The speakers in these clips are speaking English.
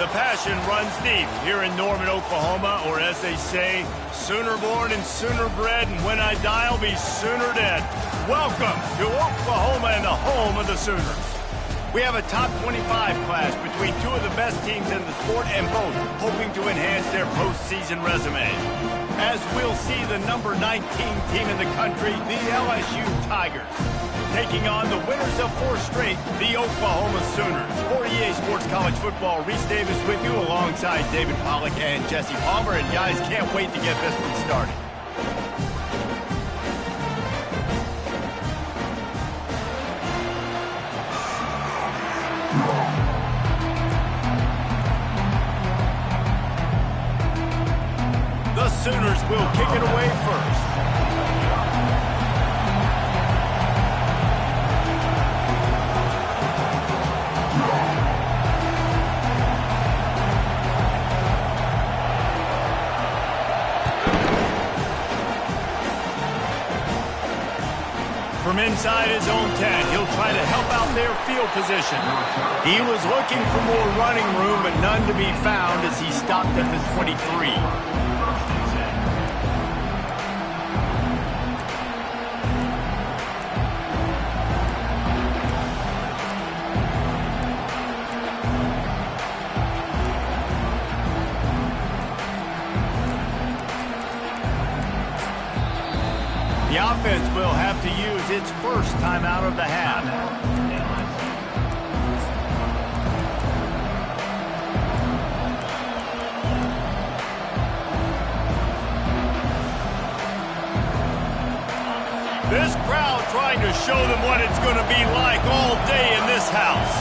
The passion runs deep here in Norman, Oklahoma, or as they say, sooner born and sooner bred, and when I die, I'll be sooner dead. Welcome to Oklahoma and the home of the Sooners. We have a top 25 class between two of the best teams in the sport, and both hoping to enhance their postseason resume. As we'll see the number 19 team in the country, the LSU Tigers, taking on the winners of 4 straight, the Oklahoma Sooners. For EA Sports College Football, Reese Davis with you alongside David Pollack and Jesse Palmer. And guys, can't wait to get this one started. The Sooners will kick it away first. From inside his own 10, he'll try to help out their field position. He was looking for more running room, but none to be found as he stopped at the 23. The offense will have to use its first time out of the half. This crowd trying to show them what it's going to be like all day in this house.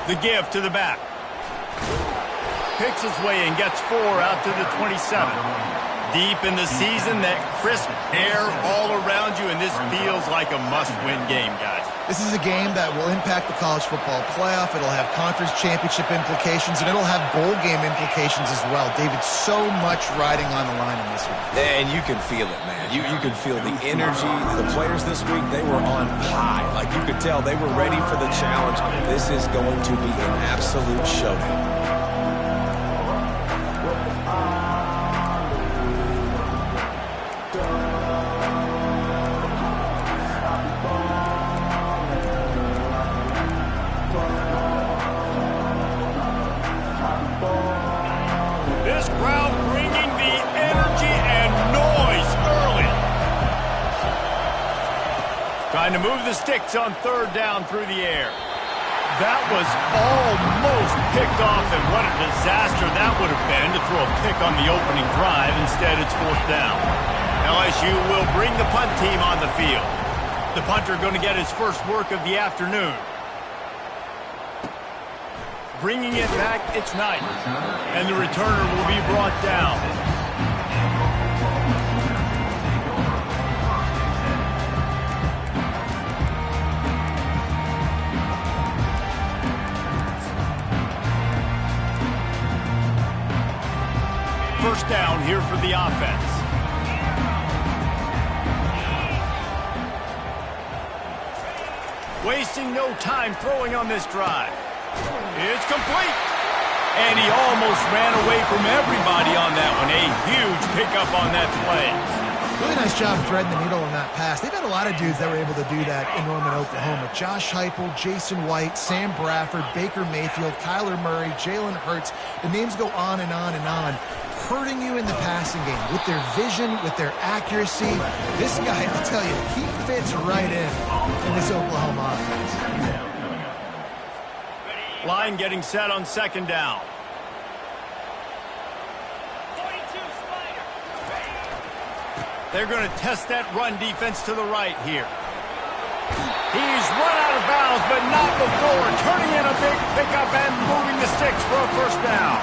The give to the back. Picks his way and gets 4 out to the 27. Deep in the season, that crisp air all around you, and this feels like a must-win game, guys. This is a game that will impact the college football playoff. It'll have conference championship implications, and it'll have bowl game implications as well. David, so much riding on the line in this one. And you can feel it, man. You can feel the energy. The players this week, they were on high. Like, you could tell they were ready for the challenge. This is going to be an absolute showdown. Trying to move the sticks on 3rd down through the air. That was almost picked off, and what a disaster that would have been to throw a pick on the opening drive. Instead, it's 4th down. LSU will bring the punt team on the field. The punter going to get his first work of the afternoon. Bringing it back, it's Knight. And the returner will be brought down. First down here for the offense. Wasting no time throwing on this drive. It's complete. And he almost ran away from everybody on that one. A huge pickup on that play. Really nice job threading the needle on that pass. They've had a lot of dudes that were able to do that in Norman, Oklahoma. Josh Heupel, Jason White, Sam Bradford, Baker Mayfield, Kyler Murray, Jalen Hurts. The names go on and on and on. Hurting you in the passing game with their vision, with their accuracy. This guy, I'll tell you, he fits right in this Oklahoma offense. Line getting set on 2nd down. They're going to test that run defense to the right here. He's run out of bounds, but not before turning in a big pickup and moving the sticks for a 1st down.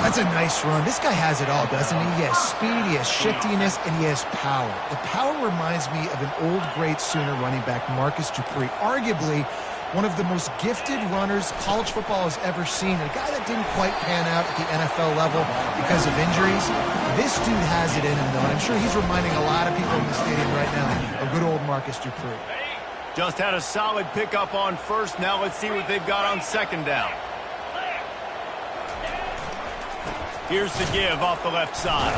That's a nice run. This guy has it all, doesn't he? He has speed, he has shiftiness, and he has power. The power reminds me of an old, great Sooner running back, Marcus Dupree. Arguably, one of the most gifted runners college football has ever seen. A guy that didn't quite pan out at the NFL level because of injuries. This dude has it in him, though, and I'm sure he's reminding a lot of people in the stadium right now of good old Marcus Dupree. Just had a solid pickup on 1st. Now let's see what they've got on 2nd down. Here's the give off the left side.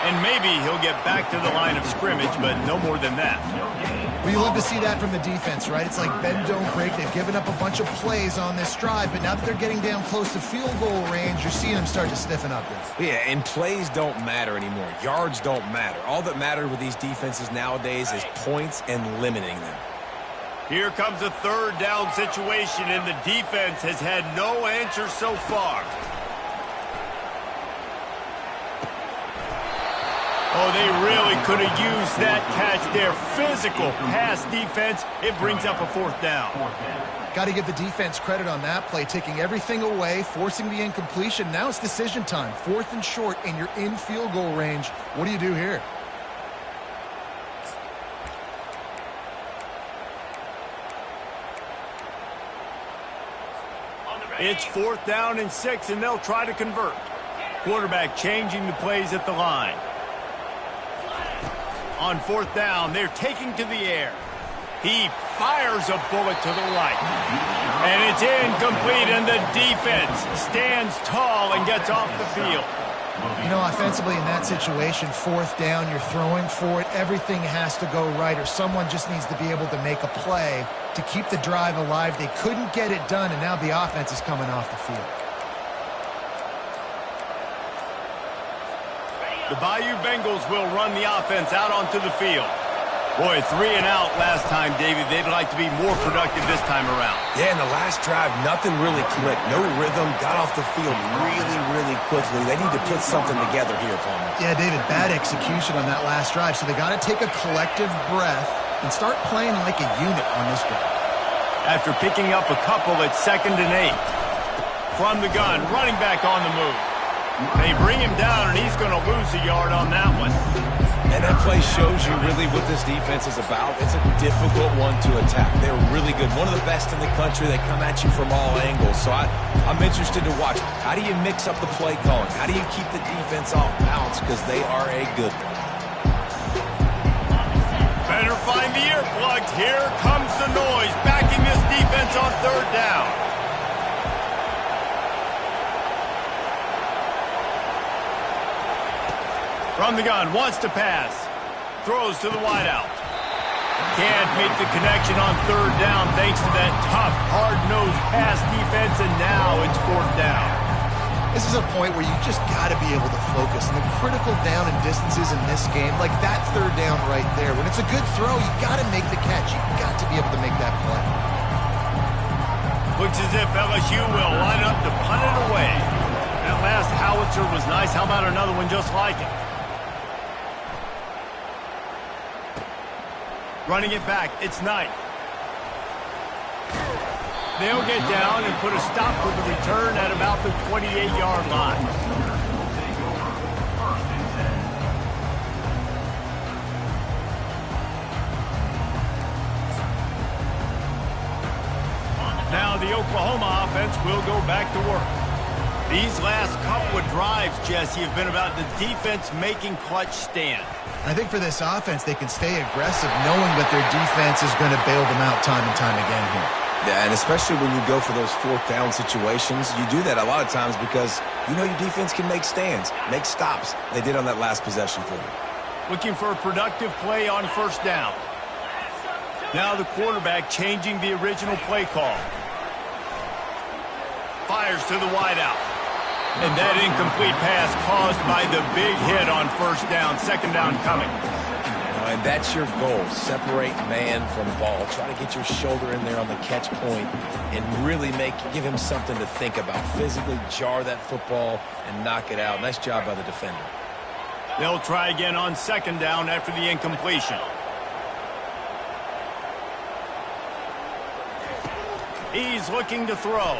And maybe he'll get back to the line of scrimmage, but no more than that. Well, you love to see that from the defense, right? It's like bend, don't break. They've given up a bunch of plays on this drive, but now that they're getting down close to field goal range, you're seeing them start to stiffen up. Yeah, and plays don't matter anymore. Yards don't matter. All that matters with these defenses nowadays is points and limiting them. Here comes a third down situation, and the defense has had no answer so far. Oh, they really could have used that catch there. Physical pass defense. It brings up a fourth down. Got to give the defense credit on that play, taking everything away, forcing the incompletion. Now it's decision time. 4th and short, and you're in field goal range. What do you do here? It's 4th down and 6, and they'll try to convert. Quarterback changing the plays at the line. On 4th down, they're taking to the air. He fires a bullet to the right. And it's incomplete, and the defense stands tall and gets off the field. You know, offensively in that situation, 4th down, you're throwing for it. Everything has to go right, or someone just needs to be able to make a play to keep the drive alive. They couldn't get it done, and now the offense is coming off the field. The Bayou Bengals will run the offense out onto the field. Boy, 3 and out last time, David. They'd like to be more productive this time around. Yeah, in the last drive, nothing really clicked. No rhythm, got off the field really quickly. They need to put something together here, Palmer. Yeah, David, bad execution on that last drive, so they got to take a collective breath and start playing like a unit on this drive. After picking up a couple at 2nd and 8. From the gun, running back on the move. They bring him down, and he's going to lose a yard on that one. And that play shows you really what this defense is about. It's a difficult one to attack. They're really good. One of the best in the country. They come at you from all angles. So I'm interested to watch. How do you mix up the play calling? How do you keep the defense off balance? Because they are a good one. Better find the earplugs. Here comes the noise, backing this defense on 3rd down. From the gun, wants to pass. Throws to the wideout. Can't make the connection on 3rd down thanks to that tough, hard-nosed pass defense, and now it's 4th down. This is a point where you just got to be able to focus. And the critical down and distances in this game, like that 3rd down right there, when it's a good throw, you got to make the catch. You got to be able to make that play. Looks as if LSU will line up to punt it away. That last howitzer was nice. How about another one just like it? Running it back, it's Knight. They'll get down and put a stop to the return at about the 28-yard line. Now the Oklahoma offense will go back to work. These last couple of drives, Jesse, have been about the defense making clutch stand. I think for this offense, they can stay aggressive knowing that their defense is going to bail them out time and time again here. Yeah, and especially when you go for those 4th down situations, you do that a lot of times because you know your defense can make stands, make stops. They did on that last possession for you. Looking for a productive play on 1st down. Now the quarterback changing the original play call. Fires to the wideout. And that incomplete pass caused by the big hit on 1st down. 2nd down coming. And that's your goal. Separate man from ball. Try to get your shoulder in there on the catch point and really give him something to think about. Physically jar that football and knock it out. Nice job by the defender. They'll try again on 2nd down after the incompletion. He's looking to throw.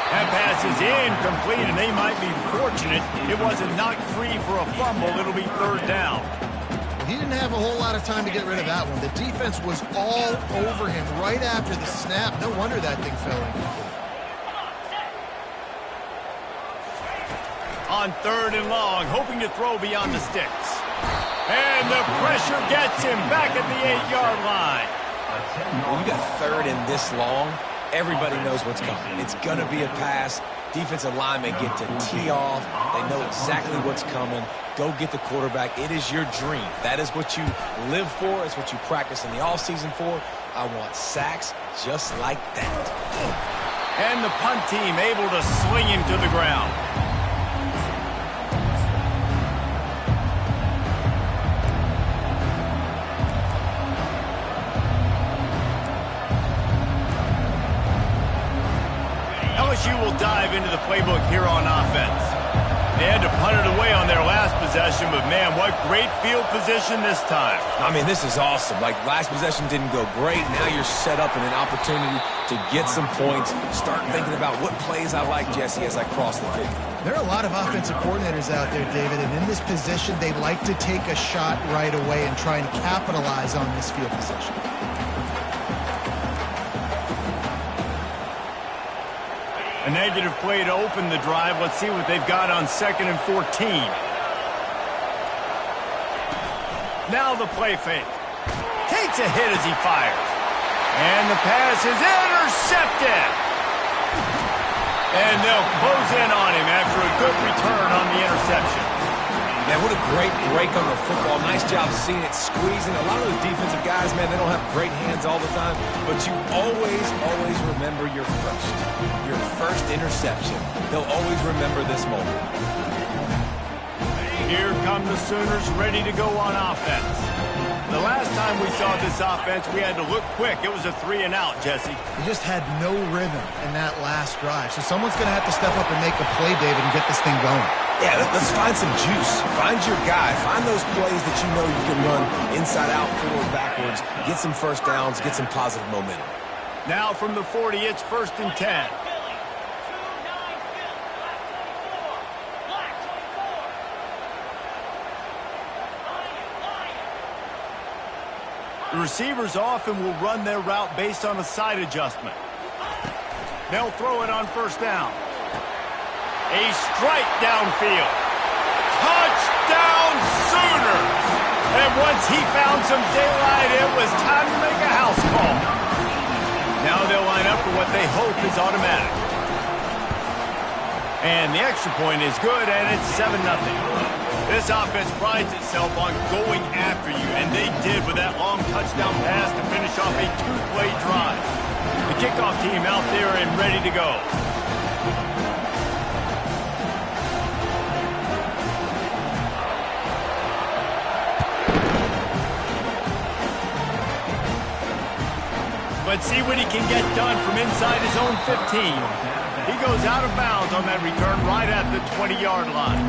That pass is incomplete, and they might be fortunate it wasn't knocked free for a fumble. It'll be 3rd down. He didn't have a whole lot of time to get rid of that one. The defense was all over him right after the snap. No wonder that thing fell in. On 3rd and long, hoping to throw beyond the sticks. And the pressure gets him back at the 8-yard line. When you got 3rd and this long, everybody knows what's coming. It's going to be a pass. defensive linemen get to tee off. They know exactly what's coming. Go get the quarterback. It is your dream. That is what you live for. It's what you practice in the offseason for. I want sacks just like that. And the punt team able to sling him to the ground. LSU will dive into the playbook here on offense. They had to punt it away on their last possession, but man, what great field position this time. I mean, this is awesome. Like, last possession didn't go great. Now you're set up in an opportunity to get some points. Start thinking about what plays I like, Jesse, as I cross the field. There are a lot of offensive coordinators out there, David, and in this position, they like to take a shot right away and try and capitalize on this field position. A negative play to open the drive. Let's see what they've got on 2nd and 14. Now the play fake. Takes a hit as he fires. And the pass is intercepted. And they'll close in on him after a good return on the interception. Man, what a great break on the football. Nice job seeing it squeezing. A lot of those defensive guys, man, they don't have great hands all the time, but you always remember your first interception. They'll always remember this moment. Here come the Sooners ready to go on offense. The last time we saw this offense, we had to look quick. It was a 3-and-out, Jesse. They just had no rhythm in that last drive, so someone's going to have to step up and make a play, David, and get this thing going. Yeah, let's find some juice. Find your guy. Find those plays that you know you can run inside out, forward, backwards. Get some first downs. Get some positive momentum. Now from the 40, it's 1st and 10. The receivers often will run their route based on a side adjustment. They'll throw it on 1st down. A strike downfield. Touchdown Sooners! And once he found some daylight, it was time to make a house call. Now they'll line up for what they hope is automatic. And the extra point is good, and it's 7-0. This offense prides itself on going after you, and they did with that long touchdown pass to finish off a 2-play drive. The kickoff team out there and ready to go. Let's see what he can get done from inside his own 15. He goes out of bounds on that return right at the 20-yard line.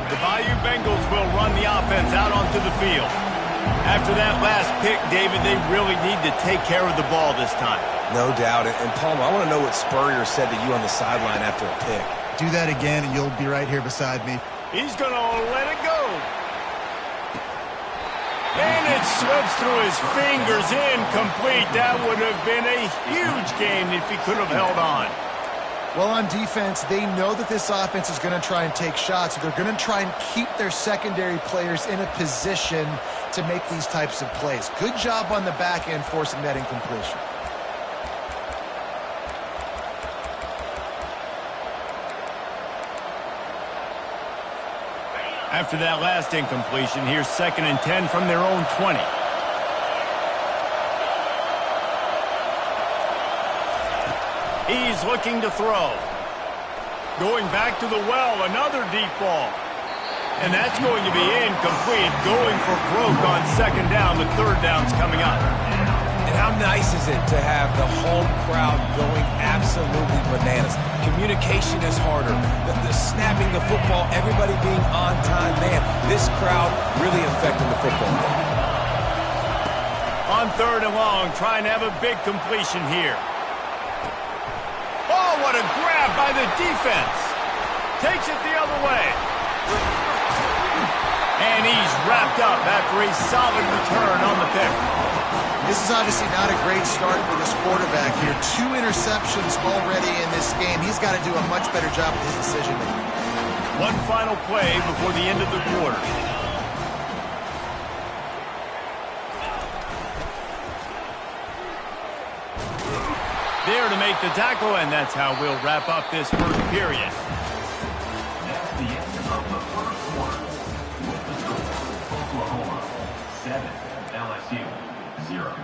The Bayou Bengals will run the offense out onto the field. After that last pick, David, they really need to take care of the ball this time. No doubt. And Palmer, I want to know what Spurrier said to you on the sideline after a pick. Do that again, and you'll be right here beside me. He's going to let it go. And it slips through his fingers, incomplete. That would have been a huge gain if he could have held on. Well, on defense, they know that this offense is going to try and take shots. So they're going to try and keep their secondary players in a position to make these types of plays. Good job on the back end forcing that incompletion. After that last incompletion, here's 2nd and 10 from their own 20. He's looking to throw. Going back to the well, another deep ball. And that's going to be incomplete. Going for broke on 2nd down. The 3rd down's coming up. And how nice is it to have the home crowd going absolutely bananas? Communication is harder. The snapping the football, everybody being on time. Man, this crowd really affecting the football game. On 3rd and long, trying to have a big completion here. Oh, what a grab by the defense. Takes it the other way. And he's wrapped up after a solid return on the pick. This is obviously not a great start for this quarterback here. 2 interceptions already in this game. He's got to do a much better job with his decision-making. One final play before the end of the quarter. There to make the tackle, and that's how we'll wrap up this first period. That's the end of the first quarter. With the score, Oklahoma 7, LSU 0.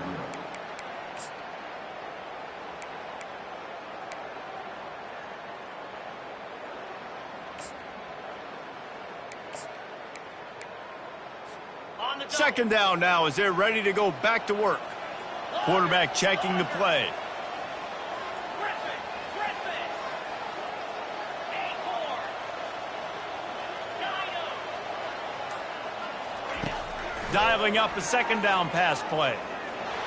Second down now as they're ready to go back to work. Quarterback checking the play. Dialing up a second down pass play.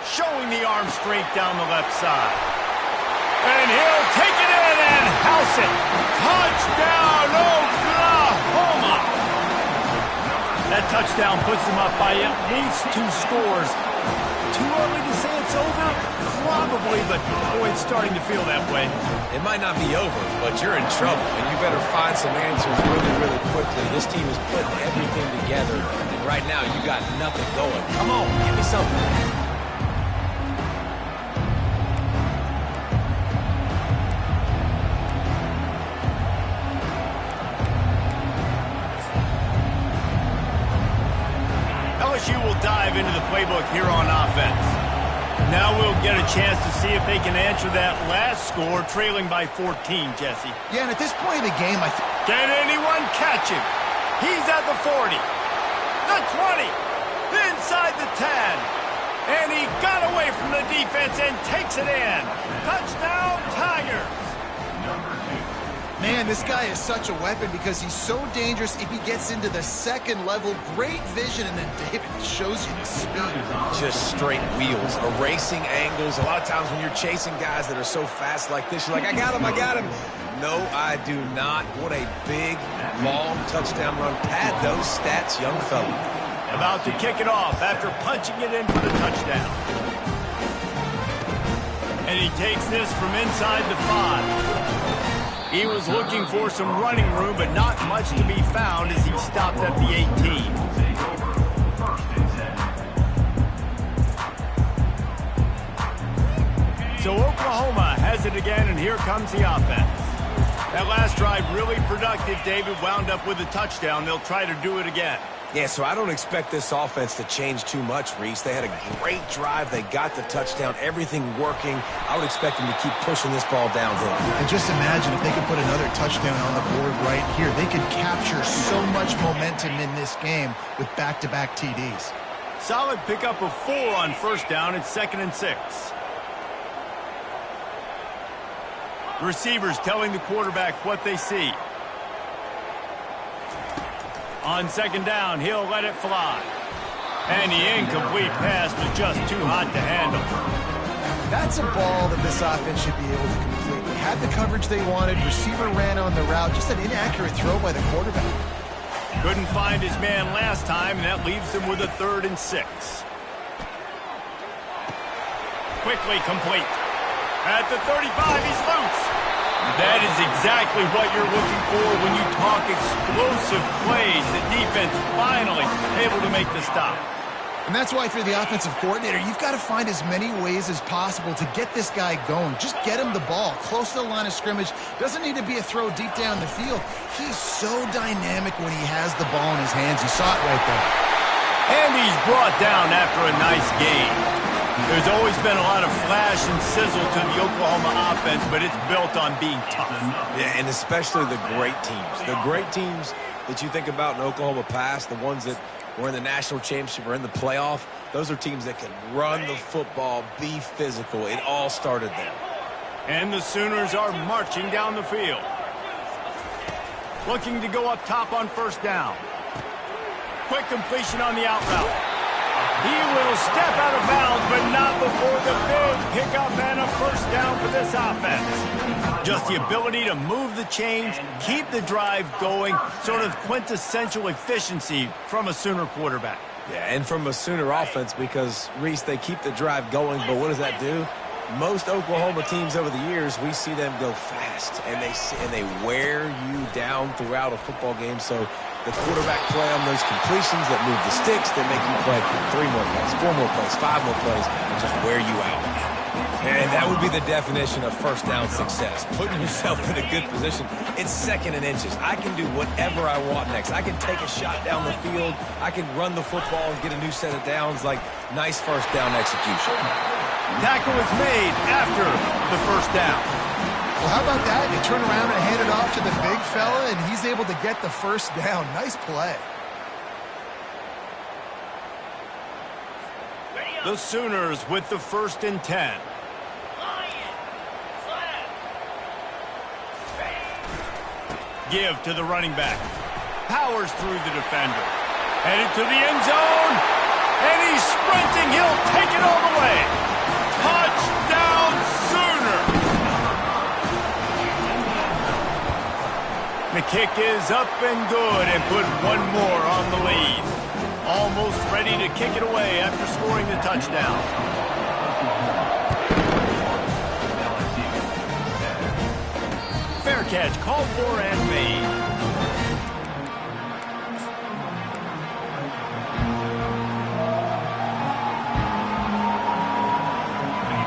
Showing the arm straight down the left side. And he'll take it in and house it. Touchdown, Oklahoma! That touchdown puts them up by at least 2 scores. Too early to say it's over? Probably, but boy, it's starting to feel that way. It might not be over, but you're in trouble, and you better find some answers really, really quickly. This team is putting everything together, and right now you got nothing going. Come on, give me something. LSU will dive into the playbook here on offense. Now we'll get a chance to see if they can answer that last score, trailing by 14, Jesse. Yeah, and at this point in the game, Can anyone catch him? He's at the 40, the 20, inside the 10. And he got away from the defense and takes it in. Touchdown, Tigers. Man, this guy is such a weapon because he's so dangerous if he gets into the second level. Great vision, and then David shows you the speed. Just straight wheels, erasing angles. A lot of times when you're chasing guys that are so fast like this, you're like, I got him, I got him. No, I do not. What a big, long touchdown run. Pad those stats, young fella. About to kick it off after punching it in for the touchdown. And he takes this from inside the 5. He was looking for some running room, but not much to be found as he stopped at the 18. So Oklahoma has it again, and here comes the offense. That last drive really productive. David wound up with a touchdown. They'll try to do it again. Yeah, so I don't expect this offense to change too much, Reese. They had a great drive. They got the touchdown, everything working. I would expect them to keep pushing this ball downhill. And just imagine if they could put another touchdown on the board right here. They could capture so much momentum in this game with back-to-back TDs. Solid pickup of 4 on first down. It's 2nd and 6. Receivers telling the quarterback what they see. On second down, he'll let it fly. And the incomplete pass was just too hot to handle. That's a ball that this offense should be able to complete. They had the coverage they wanted. Receiver ran on the route. Just an inaccurate throw by the quarterback. Couldn't find his man last time, and that leaves him with a 3rd and 6. Quickly complete. At the 35, he's loose. That is exactly what you're looking for when you talk explosive plays. The defense finally able to make the stop. And that's why, if you're the offensive coordinator, you've got to find as many ways as possible to get this guy going. Just get him the ball close to the line of scrimmage. Doesn't need to be a throw deep down the field. He's so dynamic when he has the ball in his hands. You saw it right there. And he's brought down after a nice gain. There's always been a lot of flash and sizzle to the Oklahoma offense, but it's built on being tough. Yeah, and especially the great teams. The great teams that you think about in Oklahoma past, the ones that were in the national championship or in the playoff, those are teams that can run the football, be physical. It all started there. And the Sooners are marching down the field. Looking to go up top on first down. Quick completion on the out route. He will step out of bounds, but not before the big pickup and a first down for this offense. Just the ability to move the chains, keep the drive going, sort of quintessential efficiency from a Sooner quarterback. Yeah, and from a Sooner offense because, Reese, they keep the drive going, but what does that do? Most Oklahoma teams over the years, we see them go fast, and they wear you down throughout a football game. So the quarterback play on those completions that move the sticks, that make you play 3 more plays, 4 more plays, 5 more plays, and just wear you out. And that would be the definition of first down success. Putting yourself in a good position. It's 2nd and inches. I can do whatever I want next. I can take a shot down the field. I can run the football and get a new set of downs. Like, nice first down execution. Tackle is made after the first down. Well, how about that? You turn around and hand it off to the big fella, and he's able to get the first down. Nice play. The Sooners with the 1st and 10. Give to the running back. Powers through the defender. Headed to the end zone. And he's sprinting. He'll take it all the way. Touchdown, Sooner. The kick is up and good and put one more on the lead. Almost ready to kick it away after scoring the touchdown. Fair catch, called for and made.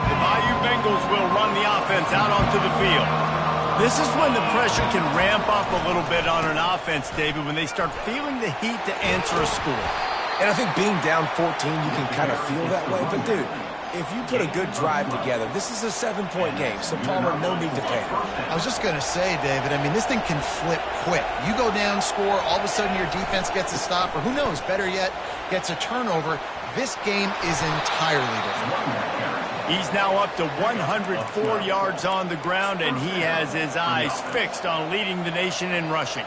The Bayou Bengals will run the offense out onto the field. This is when the pressure can ramp up a little bit on an offense, David, when they start feeling the heat to answer a score. And I think being down 14, you can kind of feel that way. But, dude, if you put a good drive together, this is a 7-point game, so Palmer, no need to panic. I was just going to say, David, I mean, this thing can flip quick. You go down, score, all of a sudden your defense gets a stop, or who knows, better yet, gets a turnover. This game is entirely different. He's now up to 104 yards on the ground, and he has his eyes fixed on leading the nation in rushing.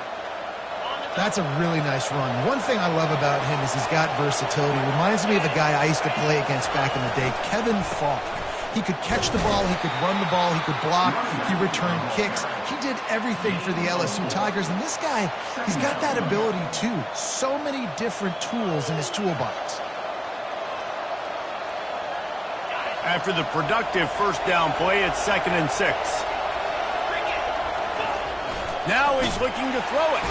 That's a really nice run. One thing I love about him is he's got versatility. Reminds me of a guy I used to play against back in the day, Kevin Falk. He could catch the ball, he could run the ball, he could block, he returned kicks. He did everything for the LSU Tigers, and this guy, he's got that ability too. So many different tools in his toolbox. After the productive first down play, it's 2nd and 6. Now he's looking to throw it.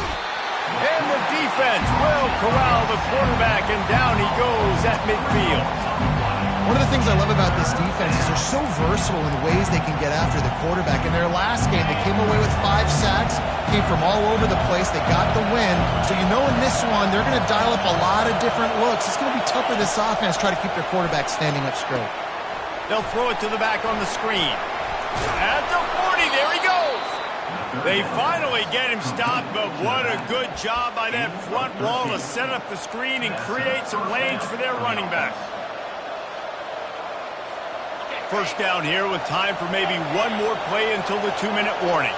And the defense will corral the quarterback, and down he goes at midfield. One of the things I love about this defense is they're so versatile in the ways they can get after the quarterback. In their last game, they came away with 5 sacks, came from all over the place. They got the win. So you know in this one, they're going to dial up a lot of different looks. It's going to be tough for this offense to try to keep their quarterback standing up straight. They'll throw it to the back on the screen. At the 40, there he goes. They finally get him stopped, but what a good job by that front wall to set up the screen and create some lanes for their running back. First down here with time for maybe one more play until the 2-minute warning.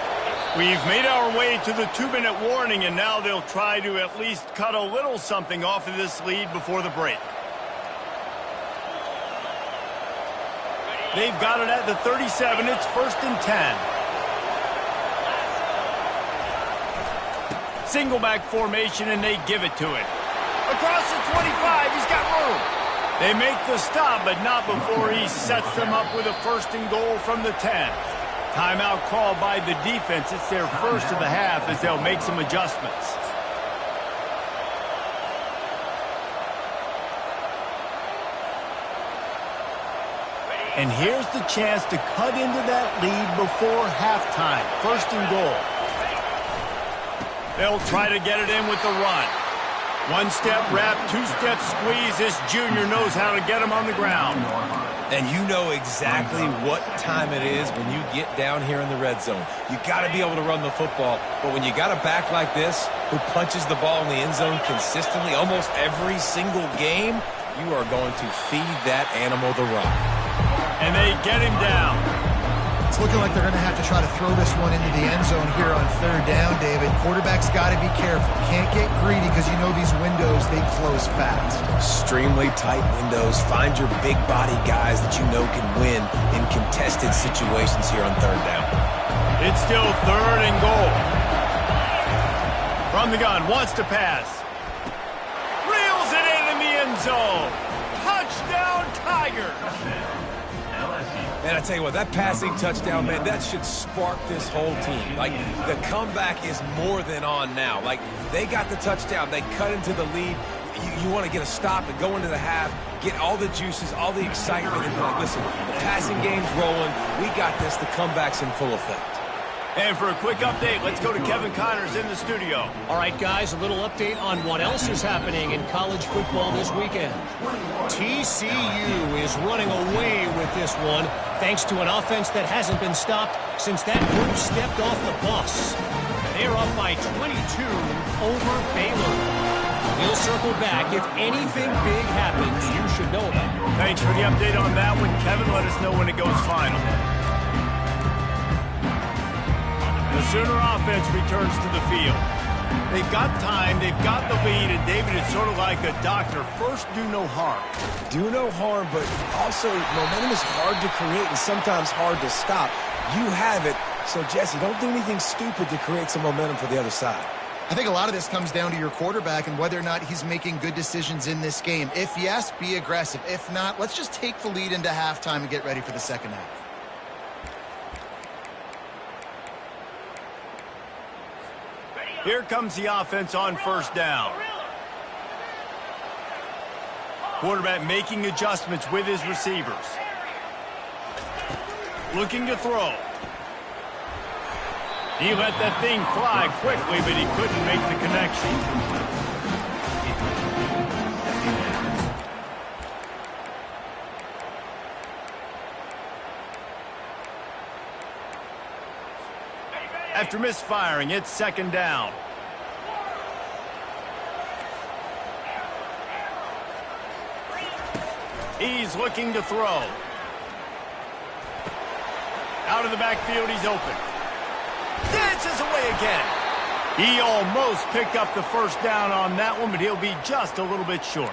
We've made our way to the 2-minute warning, and now they'll try to at least cut a little something off of this lead before the break. They've got it at the 37. It's 1st and 10. Single back formation, and they give it to him. Across the 25, he's got room. They make the stop, but not before he sets them up with a 1st and goal from the 10. Timeout called by the defense. It's their first of the half as they'll make some adjustments. And here's the chance to cut into that lead before halftime. 1st and goal. They'll try to get it in with the run. 1-step wrap, 2-step squeeze. This junior knows how to get him on the ground. And you know exactly what time it is when you get down here in the red zone. You got to be able to run the football. But when you got a back like this who punches the ball in the end zone consistently almost every single game, you are going to feed that animal the rock. And they get him down. It's looking like they're going to have to try to throw this one into the end zone here on 3rd down, David. Quarterback's got to be careful. Can't get greedy because you know these windows, they close fast. Extremely tight windows. Find your big body guys that you know can win in contested situations here on 3rd down. It's still 3rd and goal. From the gun, wants to pass. Reels it in the end zone. Touchdown, Tigers. And I tell you what, that passing touchdown, man, that should spark this whole team. Like, the comeback is more than on now. Like, they got the touchdown. They cut into the lead. you want to get a stop and go into the half, get all the juices, all the excitement, and be like, listen, the passing game's rolling. We got this. The comeback's in full effect. And for a quick update, let's go to Kevin Connors in the studio. All right, guys, a little update on what else is happening in college football this weekend. TCU is running away with this one, thanks to an offense that hasn't been stopped since that group stepped off the bus. They're up by 22 over Baylor. We'll circle back. If anything big happens, you should know about it. Thanks for the update on that one, Kevin. Let us know when it goes final. The Sooner offense returns to the field. They've got time, they've got the lead, and David, it's sort of like a doctor. First, do no harm. Do no harm, but also momentum is hard to create and sometimes hard to stop. You have it, so Jesse, don't do anything stupid to create some momentum for the other side. I think a lot of this comes down to your quarterback and whether or not he's making good decisions in this game. If yes, be aggressive. If not, let's just take the lead into halftime and get ready for the second half. Here comes the offense on first down. Quarterback making adjustments with his receivers. Looking to throw. He let that thing fly quickly, but he couldn't make the connection. After misfiring, it's second down. He's looking to throw. Out of the backfield, he's open. Dances away again. He almost picked up the first down on that one, but he'll be just a little bit short.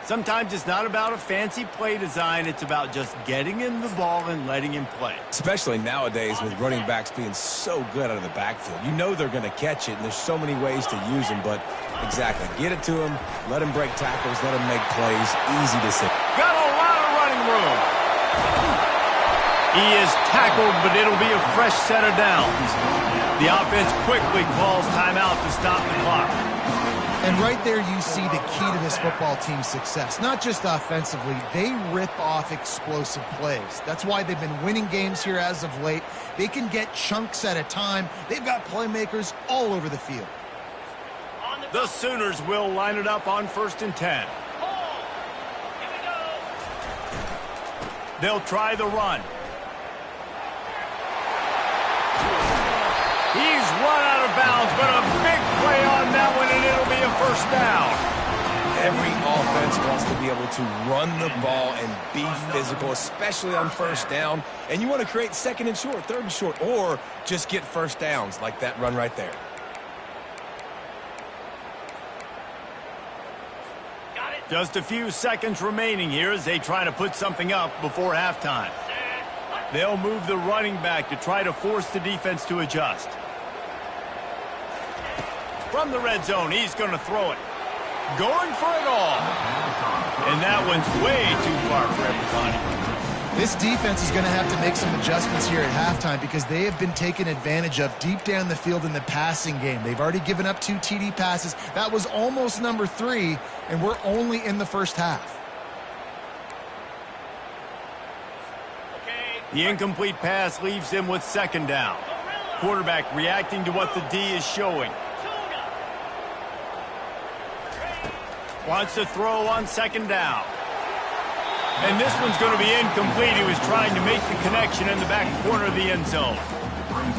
Sometimes it's not about a fancy play design. It's about just getting in the ball and letting him play. Especially nowadays with running backs being so good out of the backfield. You know they're going to catch it, and there's so many ways to use them, but exactly. Get it to him, let him break tackles, let him make plays. Easy to see. Got a lot of running room. He is tackled, but it'll be a fresh set of downs. The offense quickly calls timeout to stop the clock. And right there you see the key to this football team's success. Not just offensively, they rip off explosive plays. That's why they've been winning games here as of late. They can get chunks at a time. They've got playmakers all over the field. The Sooners will line it up on 1st and 10. They'll try the run. He's run out of bounds, but a big play on that one, and it'll be a first down. Every offense wants to be able to run the ball and be physical, especially on first down. And you want to create second and short, third and short, or just get first downs like that run right there. Just a few seconds remaining here as they try to put something up before halftime. They'll move the running back to try to force the defense to adjust. From the red zone, he's going to throw it. Going for it all. And that one's way too far for everybody. This defense is going to have to make some adjustments here at halftime because they have been taken advantage of deep down the field in the passing game. They've already given up 2 TD passes. That was almost number 3, and we're only in the first half. The incomplete pass leaves him with second down. Quarterback reacting to what the D is showing. Wants to throw on second down. And this one's going to be incomplete. He was trying to make the connection in the back corner of the end zone.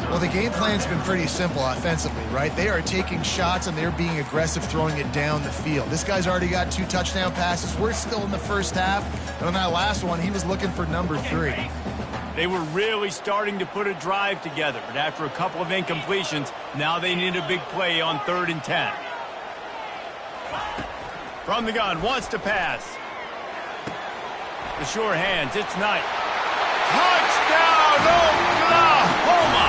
Well, the game plan's been pretty simple offensively, right? They are taking shots and they're being aggressive throwing it down the field. This guy's already got 2 touchdown passes. We're still in the first half. And on that last one, he was looking for number 3. They were really starting to put a drive together, but after a couple of incompletions, now they need a big play on 3rd and 10. From the gun, wants to pass. The sure hands, it's Knight. Touchdown, Oklahoma!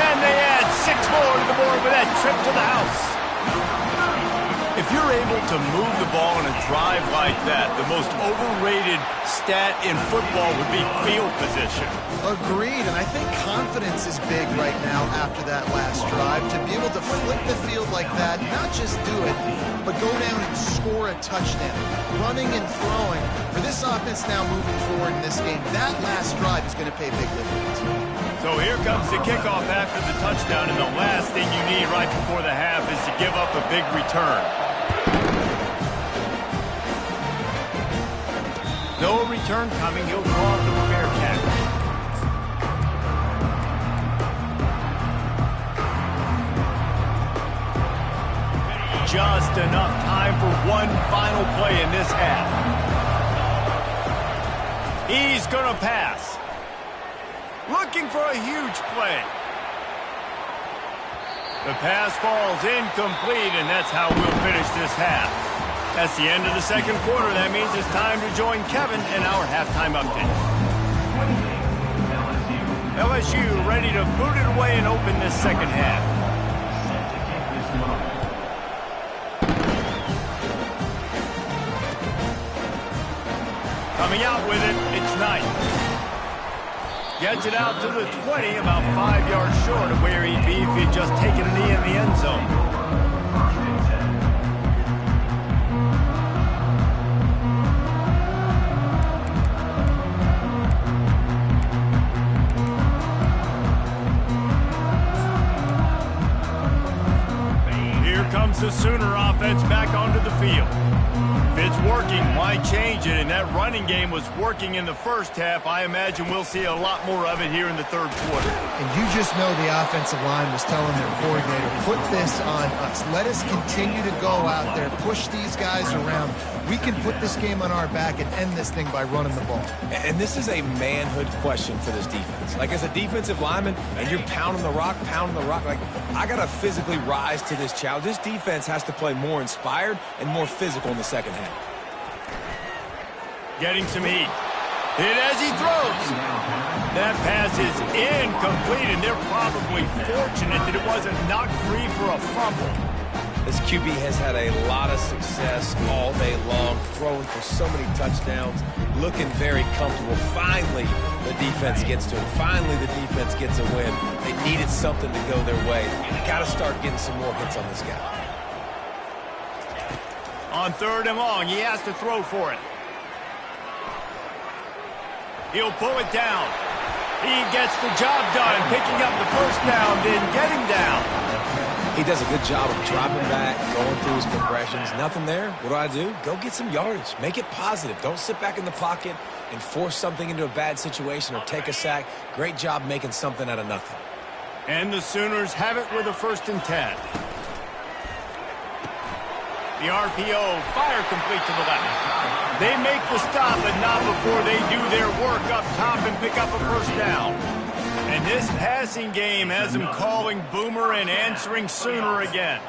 And they add 6 more to the board with that trip to the house. If you're you're able to move the ball in a drive like that, the most overrated stat in football would be field position. Agreed, and I think confidence is big right now after that last drive. To be able to flip the field like that, not just do it, but go down and score a touchdown. Running and throwing. For this offense now moving forward in this game, that last drive is going to pay big dividends. So here comes the kickoff after the touchdown, and the last thing you need right before the half is to give up a big return. No return coming. He'll draw up the fair catch. Just enough time for one final play in this half. He's going to pass. Looking for a huge play. The pass falls incomplete, and that's how we'll finish this half. That's the end of the second quarter. That means it's time to join Kevin in our halftime update. LSU ready to boot it away and open this second half. Coming out with it, it's Knight. Gets it out to the 20, about 5 yards short of where he'd be if he'd just taken a knee in the end zone. Here comes the Sooner offense back onto the field. If it's working, why change it? And that running game was working in the first half. I imagine we'll see a lot more of it here in the third quarter. And you just know the offensive line was telling their coordinator, put this on us. Let us continue to go out there, push these guys around. We can put this game on our back and end this thing by running the ball. And this is a manhood question for this defense. Like, as a defensive lineman, and you're pounding the rock, like, I got to physically rise to this challenge. This defense has to play more inspired and more physical in the second half. Getting some heat. Hit as he throws. That pass is incomplete, and they're probably fortunate that it wasn't knocked free for a fumble. This QB has had a lot of success all day long, throwing for so many touchdowns, looking very comfortable. Finally, the defense gets to him. Finally, the defense gets a win. They needed something to go their way. Got to start getting some more hits on this guy. On third and long, he has to throw for it. He'll pull it down. He gets the job done, picking up the first down, then getting down. He does a good job of dropping back, going through his progressions. Nothing there. What do? Go get some yardage. Make it positive. Don't sit back in the pocket and force something into a bad situation or take a sack. Great job making something out of nothing. And the Sooners have it with a 1st and 10. The RPO, fire complete to the left. They make the stop, but not before they do their work up top and pick up a first down. And this passing game has them calling Boomer and answering Sooner again.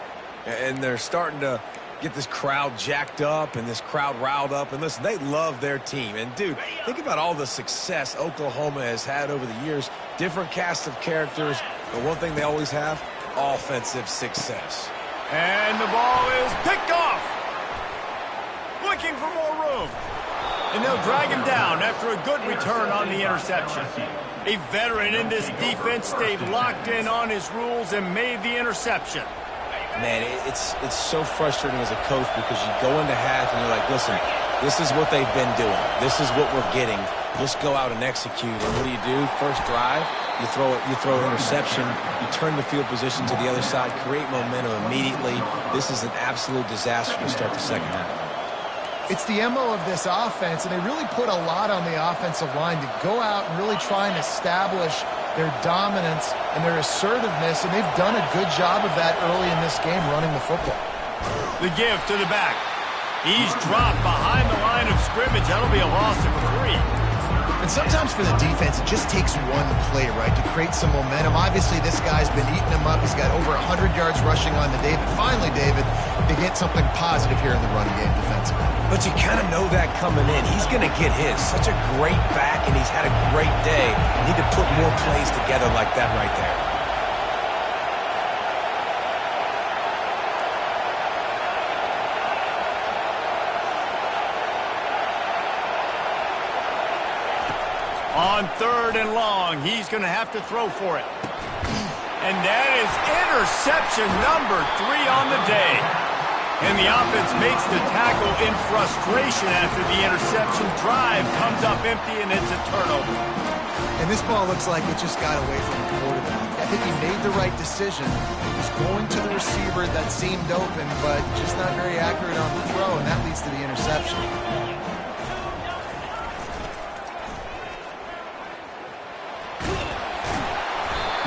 And they're starting to get this crowd jacked up and this crowd riled up. And listen, they love their team. And, dude, think about all the success Oklahoma has had over the years. Different cast of characters. But one thing they always have, offensive success. And the ball is picked off. Looking for more room. And they'll drag him down after a good return on the interception. A veteran in this defense stayed locked in on his rules and made the interception. Man, it's so frustrating as a coach because you go into half and you're like, listen, this is what they've been doing. This is what we're getting. Let's go out and execute. And what do? First drive, you throw an interception, you turn the field position to the other side, create momentum immediately. This is an absolute disaster to start the second half. It's the MO of this offense, and they really put a lot on the offensive line to go out and really try and establish their dominance and their assertiveness, and they've done a good job of that early in this game running the football. The give to the back. He's dropped behind the line of scrimmage. That'll be a loss of 3. And sometimes for the defense, it just takes one play, right, to create some momentum. Obviously, this guy's been eating him up. He's got over 100 yards rushing on the day. But finally, David, they get something positive here in the running game defensively. But you kind of know that coming in. He's going to get his. Such a great back, and he's had a great day. Need to put more plays together like that right there. On 3rd and long, he's going to have to throw for it. And that is interception number 3 on the day. And the offense makes the tackle in frustration after the interception. Drive comes up empty, and it's a turnover. And this ball looks like it just got away from the quarterback. I think he made the right decision. He was going to the receiver that seemed open, but just not very accurate on the throw, and that leads to the interception.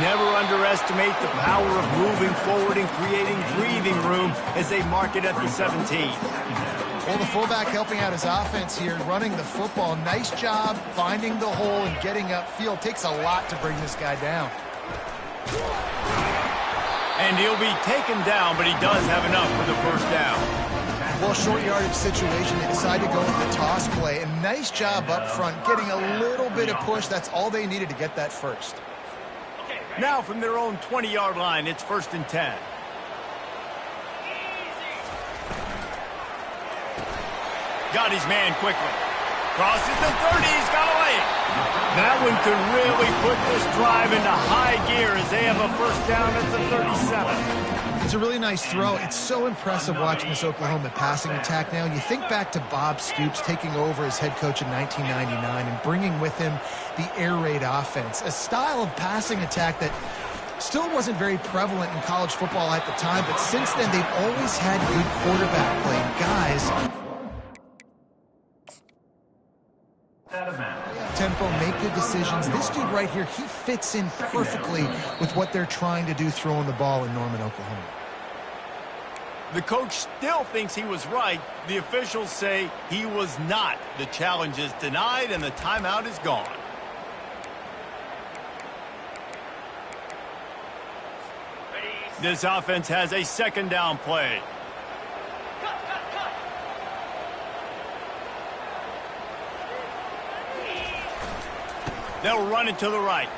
Never underestimate the power of moving forward and creating breathing room as they mark it at the 17. Well, the fullback helping out his offense here, running the football. Nice job finding the hole and getting upfield. Takes a lot to bring this guy down. And he'll be taken down, but he does have enough for the first down. Well, short yardage situation, they decide to go with the toss play. And nice job up front, getting a little bit of push. That's all they needed to get that first. Now from their own 20-yard line, it's 1st and 10. Got his man quickly. Crosses the 30, he's got away. That one could really put this drive into high gear as they have a first down at the 37. It's a really nice throw. It's so impressive watching this Oklahoma passing attack now. You think back to Bob Stoops taking over as head coach in 1999 and bringing with him the air raid offense, a style of passing attack that still wasn't very prevalent in college football at the time, but since then they've always had good quarterback play. Guys, tempo, make good decisions. This dude right here, he fits in perfectly with what they're trying to do throwing the ball in Norman, Oklahoma. The coach still thinks he was right. The officials say he was not. The challenge is denied and the timeout is gone. This offense has a 2nd down play. They'll run it to the right.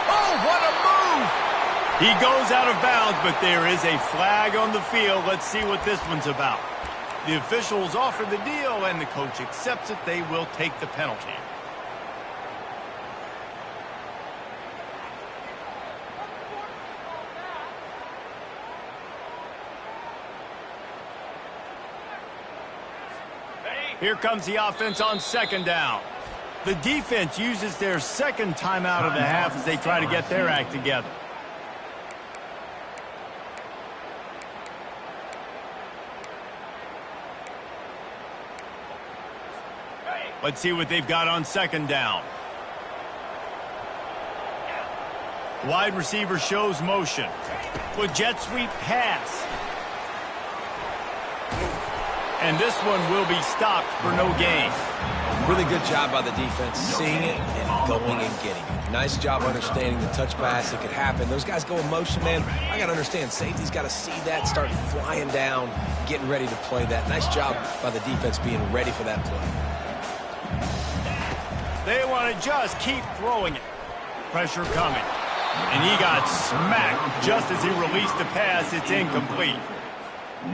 Oh, what a move! He goes out of bounds, but there is a flag on the field. Let's see what this one's about. The officials offer the deal, and the coach accepts it. They will take the penalty. Here comes the offense on 2nd down. The defense uses their 2nd timeout of the half as they try to get their act together. Let's see what they've got on 2nd down. Wide receiver shows motion. With jet sweep pass. And this one will be stopped for no gain. Really good job by the defense, seeing it and going and getting it. Nice job understanding the touch pass. It could happen. Those guys go in motion, man. I got to understand, safety's got to see that, start flying down, getting ready to play that. Nice job by the defense being ready for that play. They want to just keep throwing it. Pressure coming. And he got smacked just as he released the pass. It's incomplete.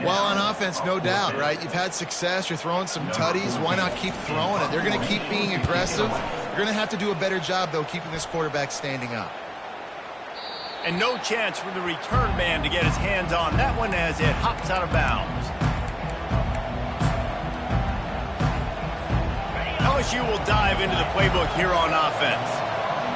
Well, on offense, no doubt, right? You've had success. You're throwing some tutties. Why not keep throwing it? They're going to keep being aggressive. You're going to have to do a better job, though, keeping this quarterback standing up. And no chance for the return man to get his hands on that one as it hops out of bounds. LSU will dive into the playbook here on offense.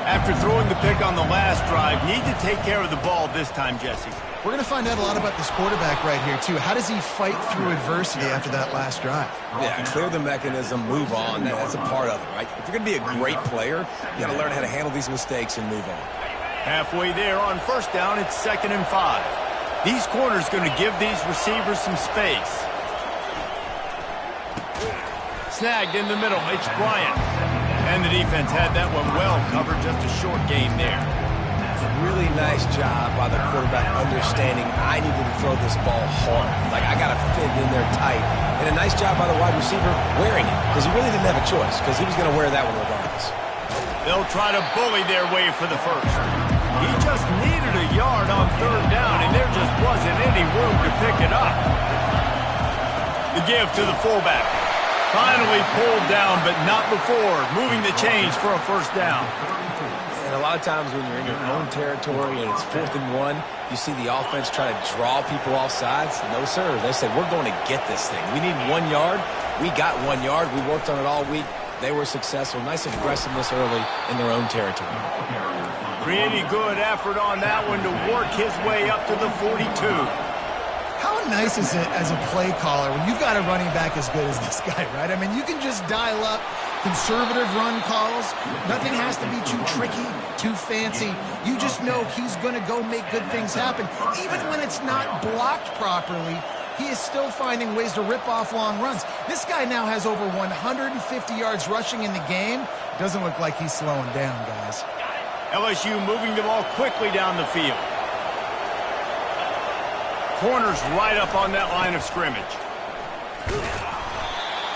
After throwing the pick on the last drive, need to take care of the ball this time, Jesse. We're going to find out a lot about this quarterback right here, too. How does he fight through adversity after that last drive? Yeah, clear the mechanism, move on. That's a part of it, right? If you're going to be a great player, you got to learn how to handle these mistakes and move on. Halfway there on 1st down, it's 2nd and 5. These corners going to give these receivers some space. Snagged in the middle, it's Bryant. And the defense had that one well covered, just a short gain there. Really nice job by the quarterback understanding I needed to throw this ball hard. Like, I got to fit in there tight. And a nice job by the wide receiver wearing it, because he really didn't have a choice, because he was going to wear that one regardless. They'll try to bully their way for the first. He just needed a yard on 3rd down, and there just wasn't any room to pick it up. The give to the fullback. Finally pulled down, but not before. Moving the chains for a first down. And a lot of times when you're in your own territory and it's 4th and 1, you see the offense try to draw people off sides. No, sir. They said, we're going to get this thing. We need 1 yard. We got 1 yard. We worked on it all week. They were successful. Nice aggressiveness early in their own territory. Pretty good effort on that one to work his way up to the 42. How nice is it as a play caller when you've got a running back as good as this guy, right? I mean, you can just dial up conservative run calls. Nothing has to be too tricky, too fancy. You just know he's going to go make good things happen. Even when it's not blocked properly, he is still finding ways to rip off long runs. This guy now has over 150 yards rushing in the game. Doesn't look like he's slowing down, guys. LSU moving the ball quickly down the field. Corners right up on that line of scrimmage.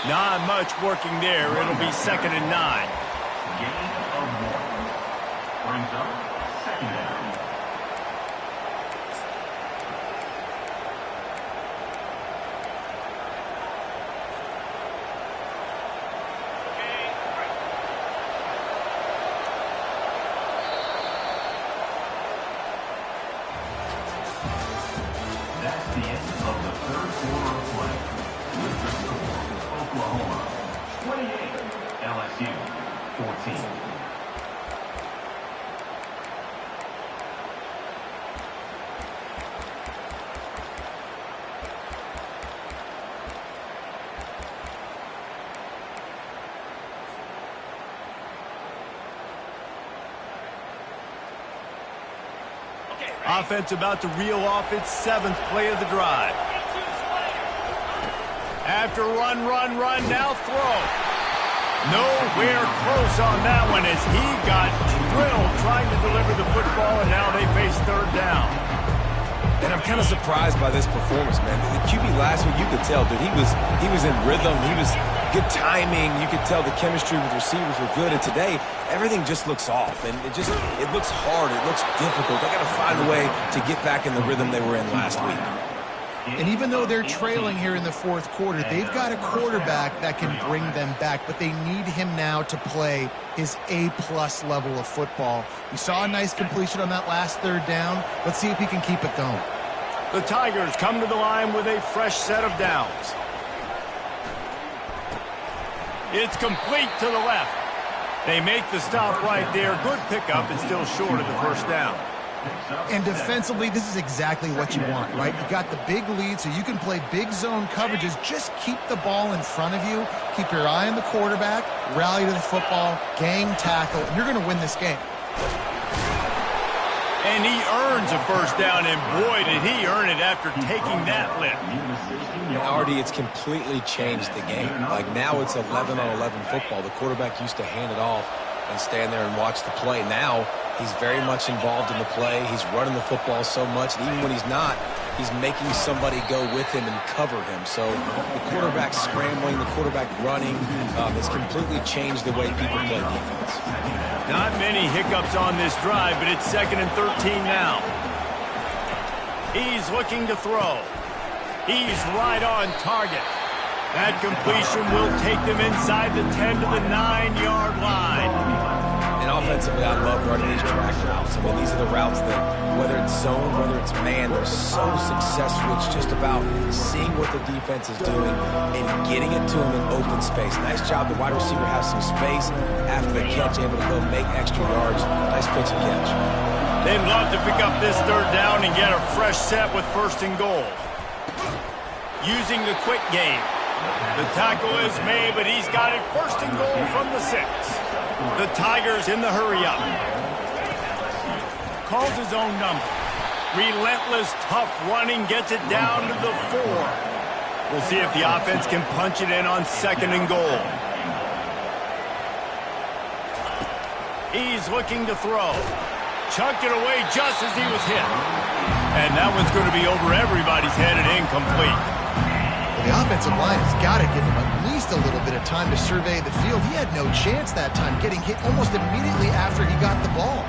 Not much working there. It'll be 2nd and 9. Gain of 1. Brings up 2nd down. That's the end of the 3rd quarter of play. With the score, Oklahoma 28, LSU 14. Offense about to reel off its 7th play of the drive. After run, now throw. Nowhere close on that one as he got drilled trying to deliver the football, and now they face 3rd down. And I'm kind of surprised by this performance, man. The QB last week, you could tell, dude, he was in rhythm. He was good timing. You could tell the chemistry with receivers were good. And today, everything just looks off. And it looks hard. It looks difficult. They got to find a way to get back in the rhythm they were in last week. And even though they're trailing here in the 4th quarter, they've got a quarterback that can bring them back, but they need him now to play his A-plus level of football. We saw a nice completion on that last 3rd down. Let's see if he can keep it going. The Tigers come to the line with a fresh set of downs. It's complete to the left. They make the stop right there. Good pickup and still short of the first down. And defensively, this is exactly what you want, right? You got the big lead, so you can play big zone coverages. Just keep the ball in front of you. Keep your eye on the quarterback. Rally to the football. Gang tackle. You're going to win this game. And he earns a first down, and boy, did he earn it after taking that lift. And Artie, it's completely changed the game. Like now it's 11-on-11 football. The quarterback used to hand it off and stand there and watch the play. Now he's very much involved in the play. He's running the football so much, and even when he's not, he's making somebody go with him and cover him. So the quarterback scrambling, the quarterback running, has completely changed the way people play defense. Not many hiccups on this drive, but it's 2nd and 13 now. He's looking to throw. He's right on target. That completion will take them inside the 10 to the 9-yard line. And offensively, I love running these track routes. I mean, these are the routes that, whether it's zone, whether it's man, they're so successful. It's just about seeing what the defense is doing and getting it to them in open space. Nice job. The wide receiver has some space after the catch, able to go make extra yards. Nice pitch and catch. They'd love to pick up this 3rd down and get a fresh set with 1st and goal. Using the quick game. The tackle is made, but he's got it 1st and goal from the 6. The Tigers in the hurry-up. Calls his own number. Relentless, tough running, gets it down to the 4. We'll see if the offense can punch it in on 2nd and goal. He's looking to throw. Chunked it away just as he was hit. And that one's going to be over everybody's head and incomplete. The offensive line has got to give him at least a little bit of time to survey the field. He had no chance that time, getting hit almost immediately after he got the ball.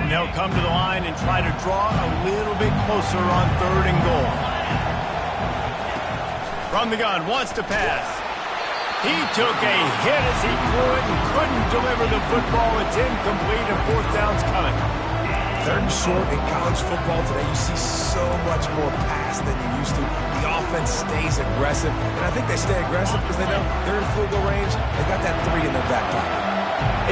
And they'll come to the line and try to draw a little bit closer on 3rd and goal. From the gun, wants to pass. He took a hit as he threw it and couldn't deliver the football. It's incomplete and 4th down's coming. 3rd and short in college football today, you see so much more pass than you used to. The offense stays aggressive, and I think they stay aggressive because they know they're in field goal range. They got that 3 in their back pocket.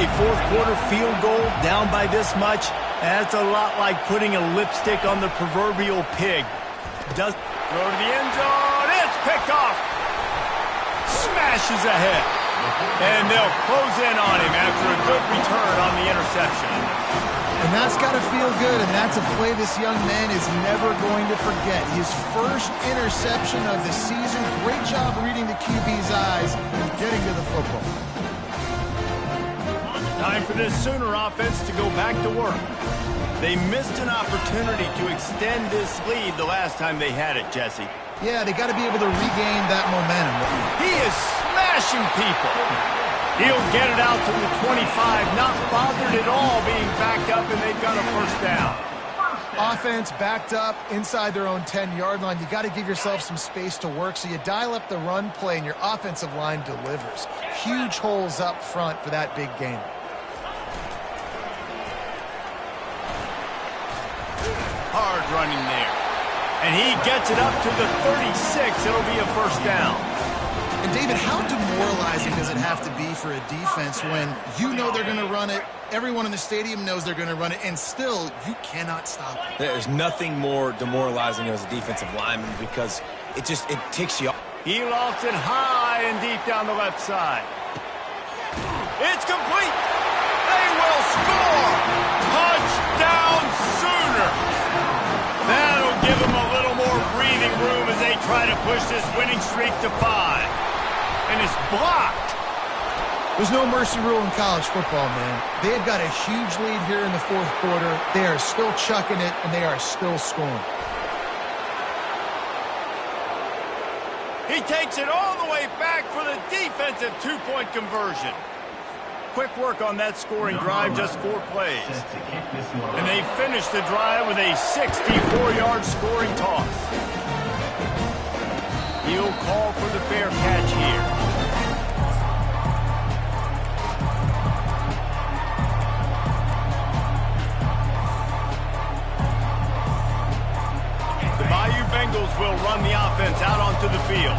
A 4th quarter field goal down by this much, that's a lot like putting a lipstick on the proverbial pig. Does throw to the end zone, it's picked off. Smashes ahead. And they'll close in on him after a good return on the interception. And that's got to feel good, and that's a play this young man is never going to forget. His first interception of the season. Great job reading the QB's eyes and getting to the football. Time for this Sooner offense to go back to work. They missed an opportunity to extend this lead the last time they had it, Jesse. Yeah, they got to be able to regain that momentum. He is smashing people. He'll get it out to the 25, not bothered at all being backed up, and they've got a 1st down. Offense backed up inside their own 10-yard line. You got to give yourself some space to work, so you dial up the run play, and your offensive line delivers. Huge holes up front for that big game. Hard running there. And he gets it up to the 36. It'll be a 1st down. And David, how demoralizing does it have to be for a defense when you know they're going to run it, everyone in the stadium knows they're going to run it, and still you cannot stop it? There's nothing more demoralizing as a defensive lineman because it ticks you off. He lofts it high and deep down the left side. It's complete. They will score. Touchdown Sooner. That'll give them a little more breathing room as they try to push this winning streak to 5. And it's blocked. There's no mercy rule in college football, man. They've got a huge lead here in the 4th quarter. They are still chucking it, and they are still scoring. He takes it all the way back for the defensive 2-point conversion. Quick work on that scoring drive, just 4 plays. And they finish the drive with a 64-yard scoring toss. He'll call for the fair catch here. The Bayou Bengals will run the offense out onto the field.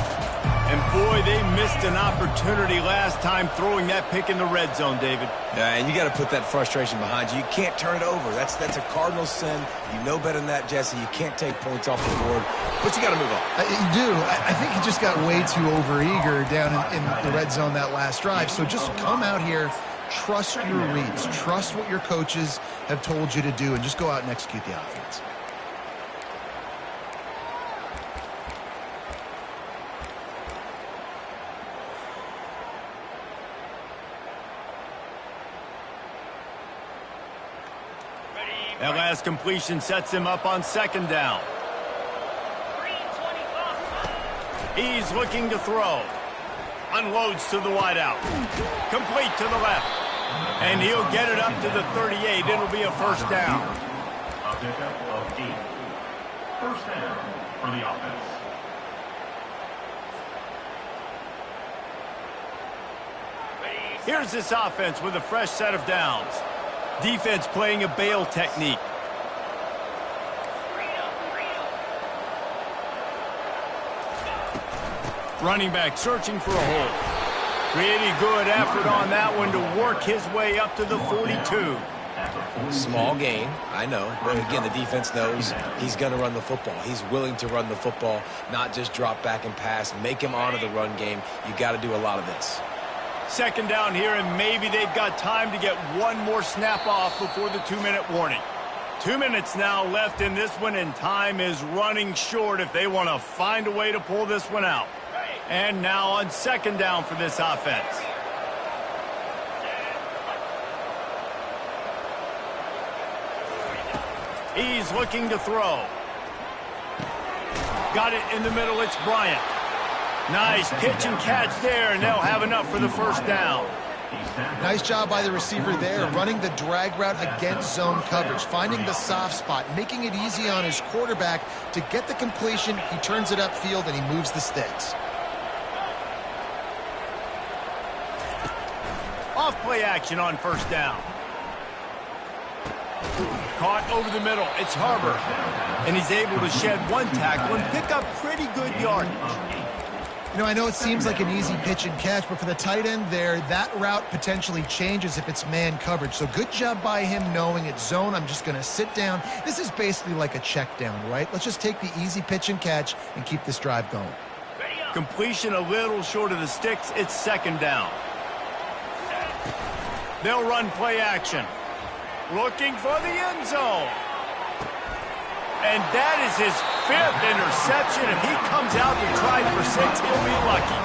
And boy, they missed an opportunity last time throwing that pick in the red zone, David. Yeah, and you got to put that frustration behind you. You can't turn it over. That's a cardinal sin. You know better than that, Jesse. You can't take points off the board, but you got to move on. You do. I think he just got way too overeager down in the red zone that last drive. So just come out here, trust your reads, trust what your coaches have told you to do, and just go out and execute the offense. That last completion sets him up on 2nd down. He's looking to throw. Unloads to the wideout. Complete to the left. And he'll get it up to the 38. It'll be a 1st down. A pickup of 8. 1st down for the offense. Here's this offense with a fresh set of downs. Defense playing a bail technique. Running back searching for a hole. Pretty good effort on that one to work his way up to the 42. Small gain, I know. But again, the defense knows he's going to run the football. He's willing to run the football, not just drop back and pass. Make him honor the run game. You got to do a lot of this. 2nd down here, and maybe they've got time to get one more snap off before the 2-minute warning. 2 minutes now left in this one, and time is running short if they want to find a way to pull this one out. And now on 2nd down for this offense. He's looking to throw. Got it in the middle, it's Bryant. Nice pitch and catch there, and they'll have enough for the 1st down. Nice job by the receiver there, running the drag route against zone coverage, finding the soft spot, making it easy on his quarterback to get the completion. He turns it upfield, and he moves the sticks. Off play action on first down. Caught over the middle. It's Harbor. And he's able to shed one tackle and pick up pretty good yardage. You know, I know it seems like an easy pitch and catch, but for the tight end there, that route potentially changes if it's man coverage. So good job by him knowing it's zone. I'm just going to sit down. This is basically like a check down, right? Let's just take the easy pitch and catch and keep this drive going. Completion a little short of the sticks. It's second down. They'll run play action. Looking for the end zone. And that is his 5th interception. If he comes out to try for 6, he'll be lucky.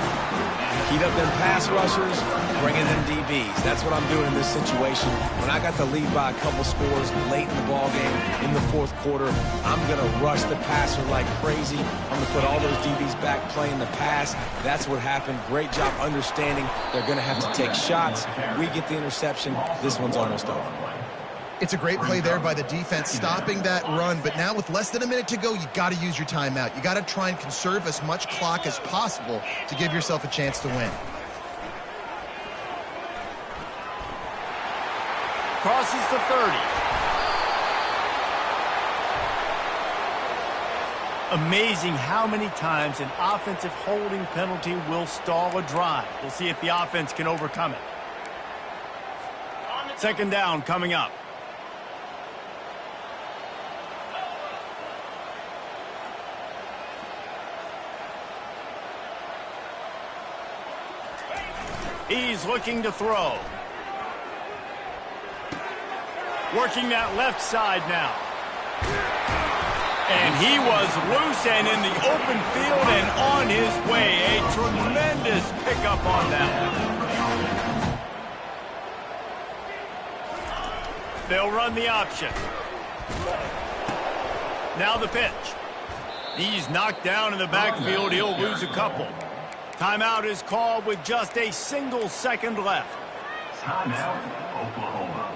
Heat up them pass rushers, bring in them DBs. That's what I'm doing in this situation. When I got the lead by a couple scores late in the ballgame, in the 4th quarter, I'm going to rush the passer like crazy. I'm going to put all those DBs back playing the pass. That's what happened. Great job understanding they're going to have to take shots. We get the interception. This one's almost over. It's a great play there by the defense, stopping that run. But now with less than a minute to go, you got to use your timeout. You got to try and conserve as much clock as possible to give yourself a chance to win. Crosses the 30. Amazing how many times an offensive holding penalty will stall a drive. We'll see if the offense can overcome it. Second down coming up. He's looking to throw. Working that left side now. And he was loose and in the open field and on his way. A tremendous pickup on that one. They'll run the option. Now the pitch. He's knocked down in the backfield. He'll lose a couple. Timeout is called with just a single second left. Timeout, Oklahoma.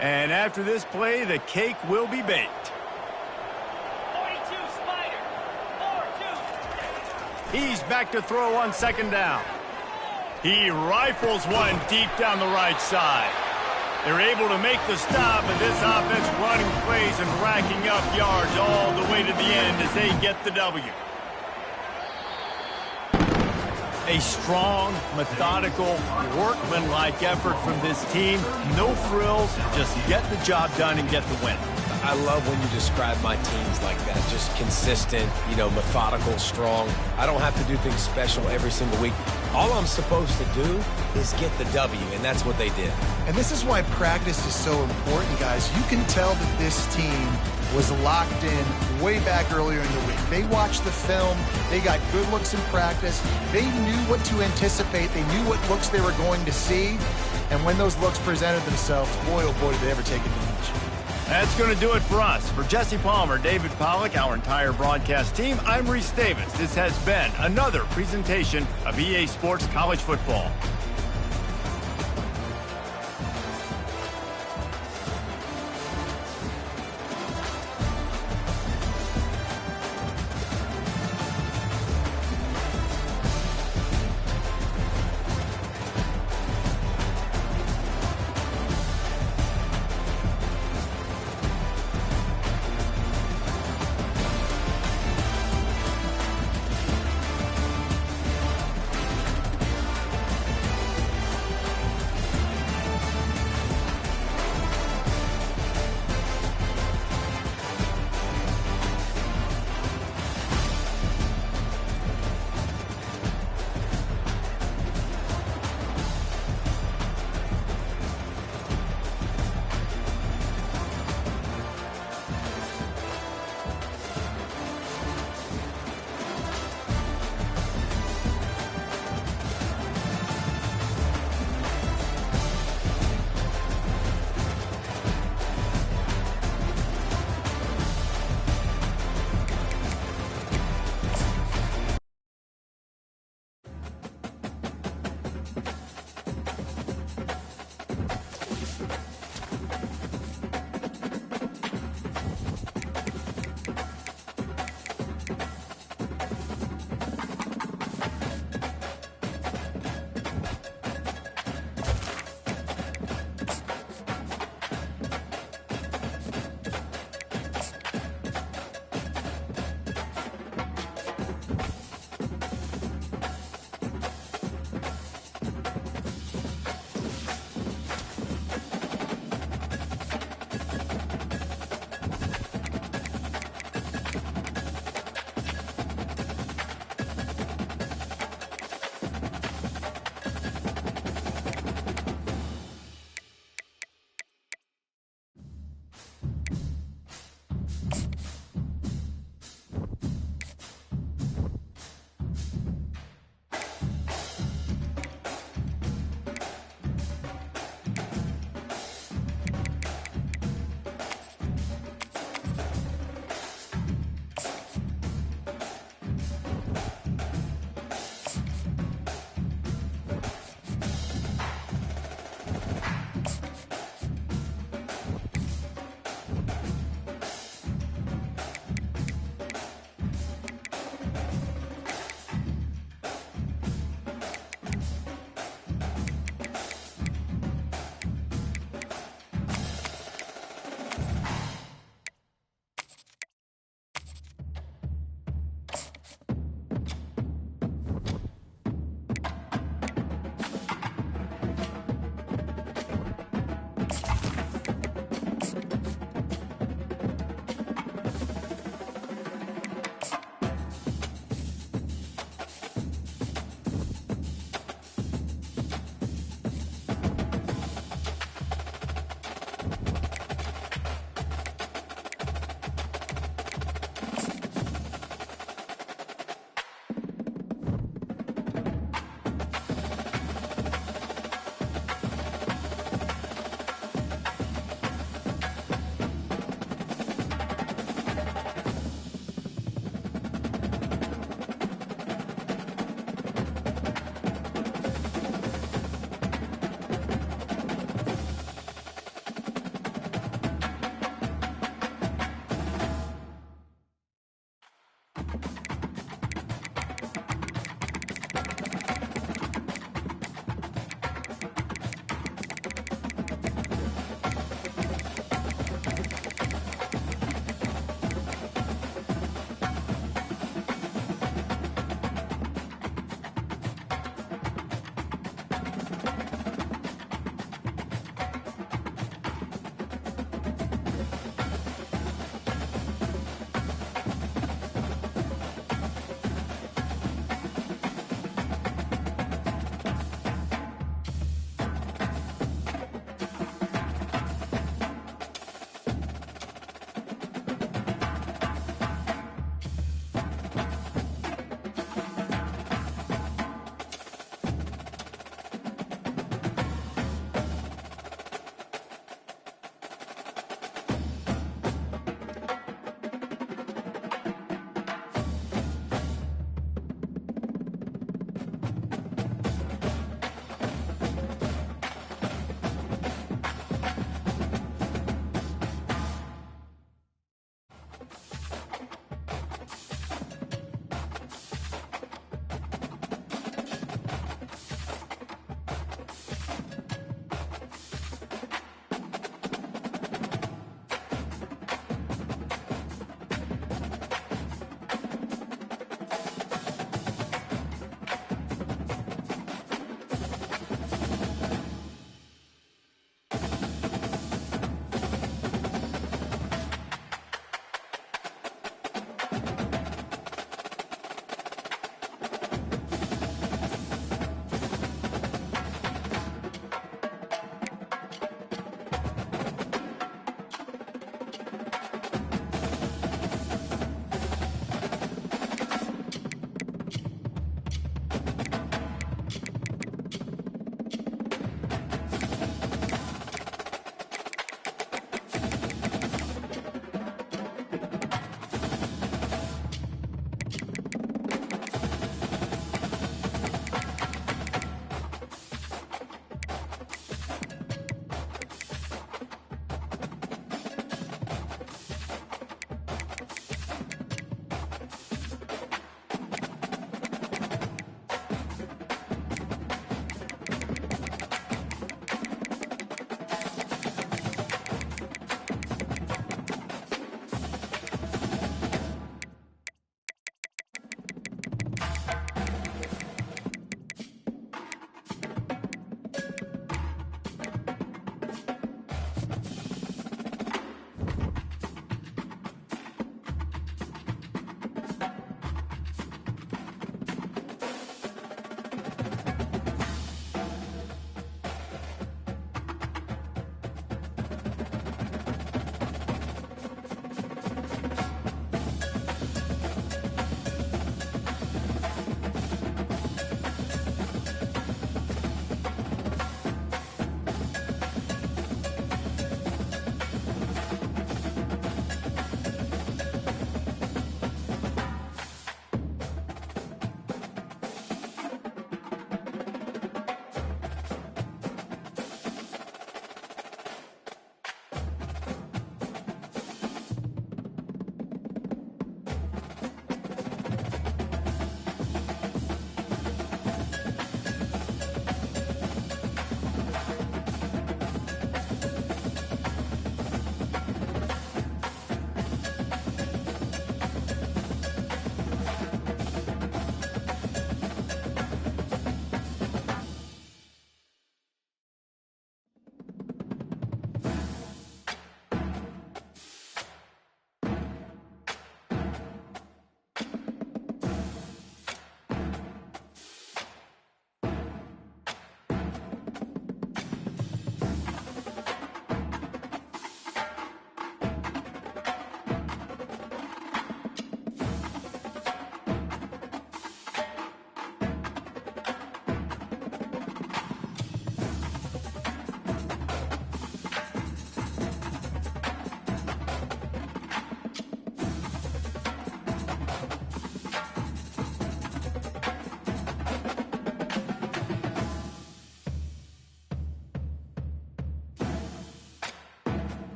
And after this play, the cake will be baked. 42 Spider. 4-2. He's back to throw on second down. He rifles one deep down the right side. They're able to make the stop, and this offense running plays and racking up yards all the way to the end as they get the W. A strong, methodical, workmanlike effort from this team. No frills, just get the job done and get the win. I love when you describe my teams like that. Just consistent, methodical, strong. I don't have to do things special every single week. All I'm supposed to do is get the W, and that's what they did. And this is why practice is so important, guys. You can tell that this team was locked in way back earlier in the week. They watched the film. They got good looks in practice. They knew what to anticipate. They knew what looks they were going to see. And when those looks presented themselves, boy, oh boy, did they ever take advantage. That's going to do it for us. For Jesse Palmer, David Pollack, our entire broadcast team, I'm Reese Davis. This has been another presentation of EA Sports College Football.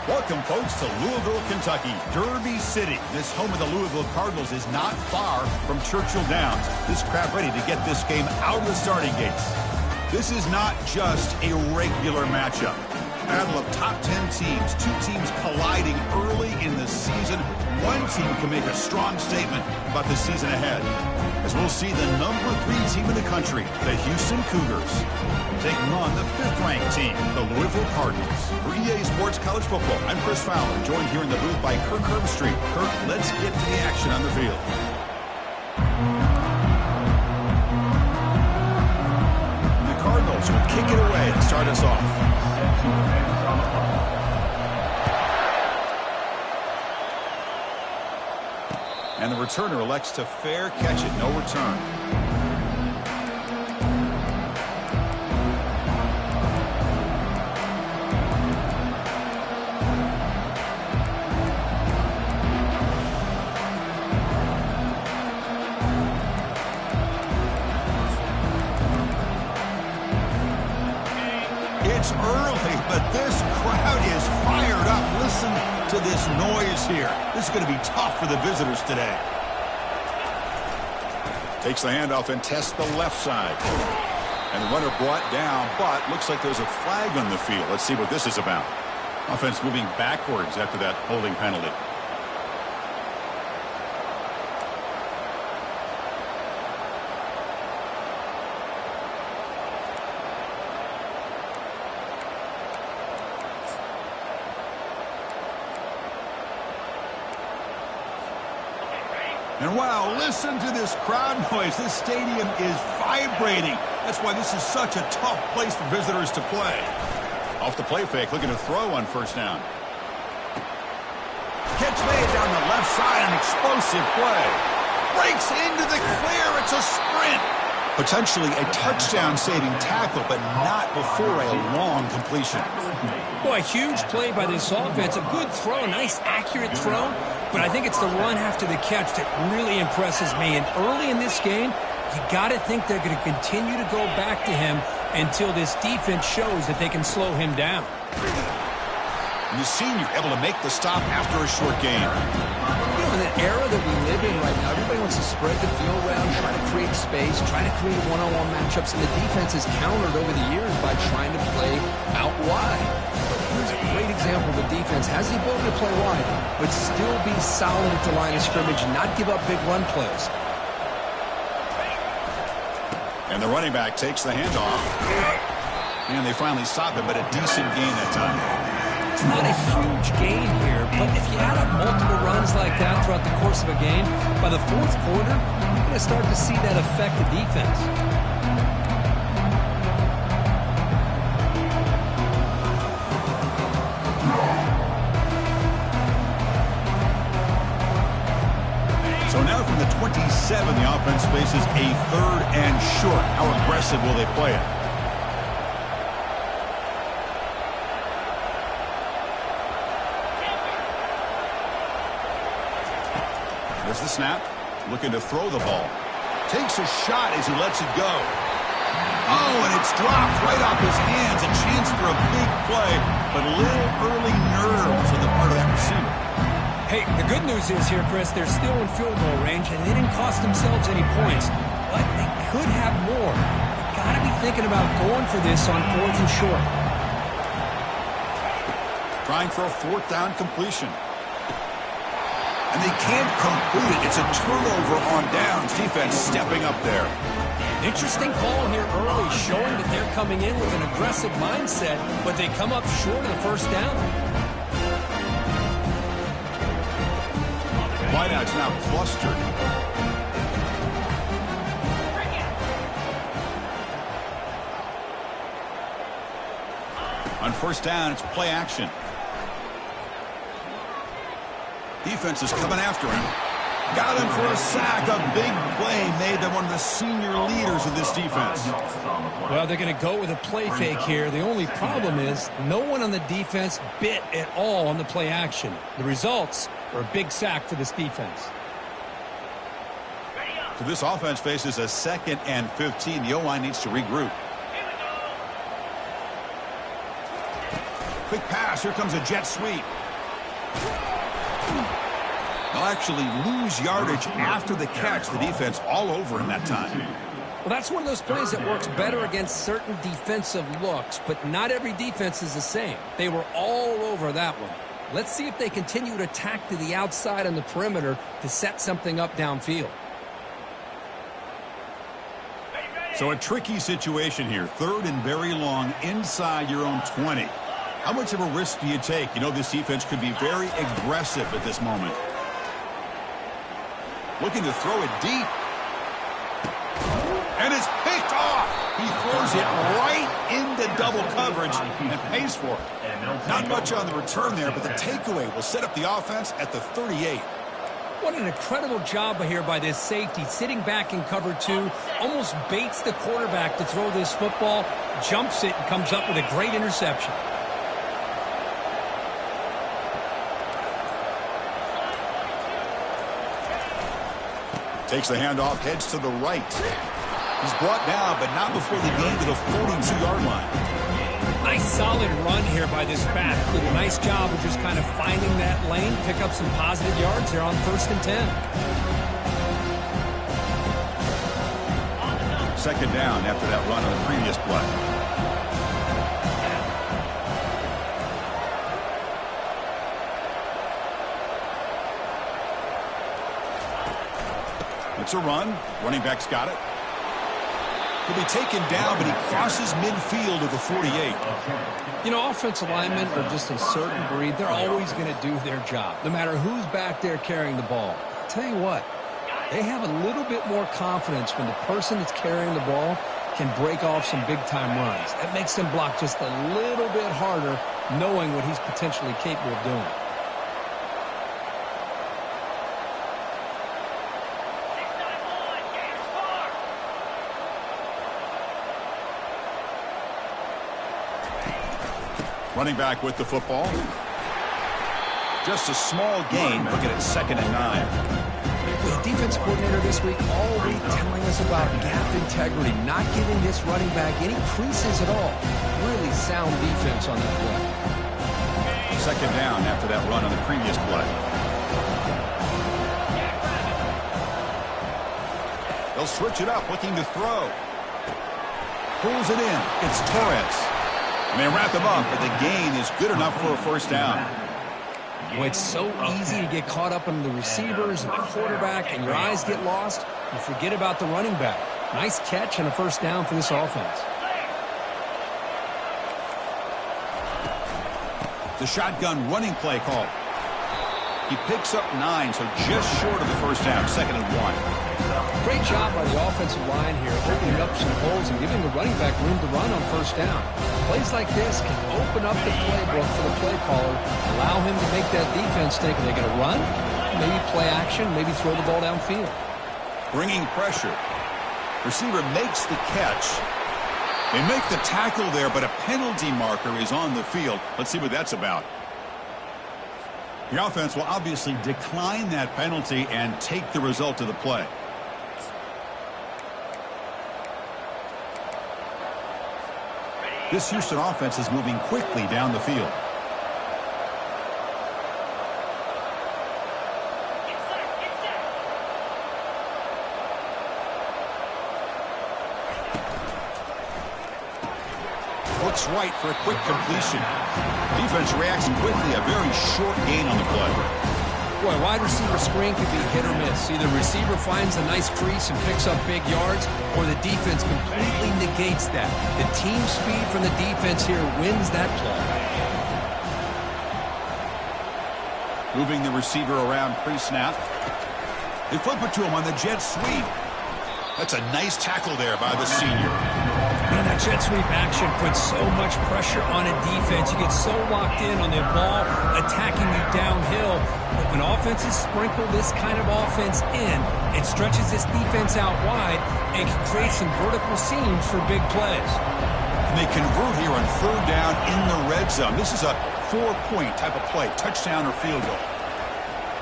Welcome, folks, to Louisville, Kentucky, Derby City. This home of the Louisville Cardinals is not far from Churchill Downs. This crowd ready to get this game out of the starting gates. This is not just a regular matchup. Battle of top 10 teams, two teams colliding early in the season. One team can make a strong statement about the season ahead, as we'll see the #3 team in the country, the Houston Cougars, taking on the 5th-ranked team, the Louisville Cardinals. For EA Sports College Football, I'm Chris Fowler, joined here in the booth by Kirk Herbstreit. Kirk, let's get to the action on the field. The Cardinals will kick it away to start us off. And the returner elects to fair catch it, no return. It's early, but this crowd is fired up. Listen to this noise here. This is going to be tough for the visitors today. Takes the handoff and tests the left side. And the runner brought down, but looks like there's a flag on the field. Let's see what this is about. Offense moving backwards after that holding penalty. And wow, listen to this crowd noise. This stadium is vibrating. That's why this is such a tough place for visitors to play. Off the play fake, looking to throw on first down. Catch made down the left side, an explosive play. Breaks into the clear, it's a sprint. Potentially a touchdown-saving tackle, but not before a long completion. Boy, a huge play by this offense. A good throw, a nice accurate throw. But I think it's the run after the catch that really impresses me. And early in this game, you got to think they're going to continue to go back to him until this defense shows that they can slow him down. And the senior able to make the stop after a short game. You know, in the era that we live in right now, everybody wants to spread the field around, try to create space, try to create one-on-one matchups, and the defense is countered over the years by trying to play out wide. But here's a great example. The defense has the ability to play wide, but still be solid at the line of scrimmage, not give up big run plays. And the running back takes the handoff. And they finally stop it, but a decent gain that time. It's not a huge gain here, but if you add up multiple runs like that throughout the course of a game, by the fourth quarter, you're going to start to see that affect the defense. So now from the 27, the offense faces a 3rd and short. How aggressive will they play it? There's the snap. Looking to throw the ball. Takes a shot as he lets it go. Oh, and it's dropped right off his hands. A chance for a big play, but a little early nerves on the part of that receiver. Hey, the good news is here, Chris, they're still in field goal range, and they didn't cost themselves any points. But they could have more. They've got to be thinking about going for this on 4th and short. Trying for a 4th down completion. And they can't complete it. It's a turnover on downs. Defense stepping up there. Interesting call here early, showing that they're coming in with an aggressive mindset, but they come up short of the first down. Wideout's now clustered. On first down, it's play action. Defense is coming after him. Got him for a sack. A big play made by one of the senior leaders of this defense. Well, they're going to go with a play fake here. The only problem is no one on the defense bit at all on the play action. The results are a big sack for this defense. So this offense faces a 2nd and 15. The O-line needs to regroup. Quick pass. Here comes a jet sweep. They'll actually lose yardage after the catch. The defense all over him that time. Well, that's one of those plays that works better against certain defensive looks, but not every defense is the same. They were all over that one. Let's see if they continue to attack to the outside on the perimeter to set something up downfield. So a tricky situation here. 3rd and very long inside your own 20. How much of a risk do you take? You know this defense could be very aggressive at this moment. Looking to throw it deep. And it's picked off. He throws it right into double coverage and pays for it. Not much on the return there, but the takeaway will set up the offense at the 38. What an incredible job here by this safety, sitting back in cover 2, almost baits the quarterback to throw this football, jumps it, and comes up with a great interception. Takes the handoff, heads to the right. He's brought down, but not before the gain to the 42-yard line. Nice solid run here by this back. Did a nice job of just kind of finding that lane, pick up some positive yards there on 1st and 10. 2nd down after that run on the previous play. It's a run. Running back's got it. He'll be taken down, but he crosses midfield to the 48. You know, offensive linemen are just a certain breed. They're always going to do their job, no matter who's back there carrying the ball. I'll tell you what, they have a little bit more confidence when the person that's carrying the ball can break off some big-time runs. That makes them block just a little bit harder, knowing what he's potentially capable of doing. Running back with the football. Just a small gain, looking at 2nd and 9. The defense coordinator this week already telling us about gap integrity, not giving this running back any creases at all. Really sound defense on that play. 2nd down after that run on the previous play. They'll switch it up, looking to throw. Pulls it in. It's Torres. And they wrap him up, but the gain is good enough for a 1st down. Well, it's so easy to get caught up in the receivers and the quarterback, and your eyes get lost. You forget about the running back. Nice catch and a 1st down for this offense. The shotgun running play call. He picks up 9, so just short of the 1st down, 2nd and 1. Great job by the offensive line here, opening up some holes and giving the running back room to run on 1st down. Plays like this can open up the playbook for the play caller, allow him to make that defense think, are they going to run? Maybe play action, maybe throw the ball downfield. Bringing pressure. Receiver makes the catch. They make the tackle there, but a penalty marker is on the field. Let's see what that's about. The offense will obviously decline that penalty and take the result of the play. This Houston offense is moving quickly down the field. Looks right for a quick completion. Defense reacts quickly, a very short gain on the play. Boy, wide receiver screen can be hit or miss. Either receiver finds a nice crease and picks up big yards, or the defense completely negates that. The team speed from the defense here wins that play. Moving the receiver around pre-snap. They flip it to him on the jet sweep. That's a nice tackle there by the senior. Man, that jet sweep action puts so much pressure on a defense. You get so locked in on the ball attacking you downhill. But when offenses sprinkle this kind of offense in, it stretches this defense out wide and can create some vertical seams for big plays. And they convert here on 3rd down in the red zone. This is a 4-point type of play, touchdown or field goal.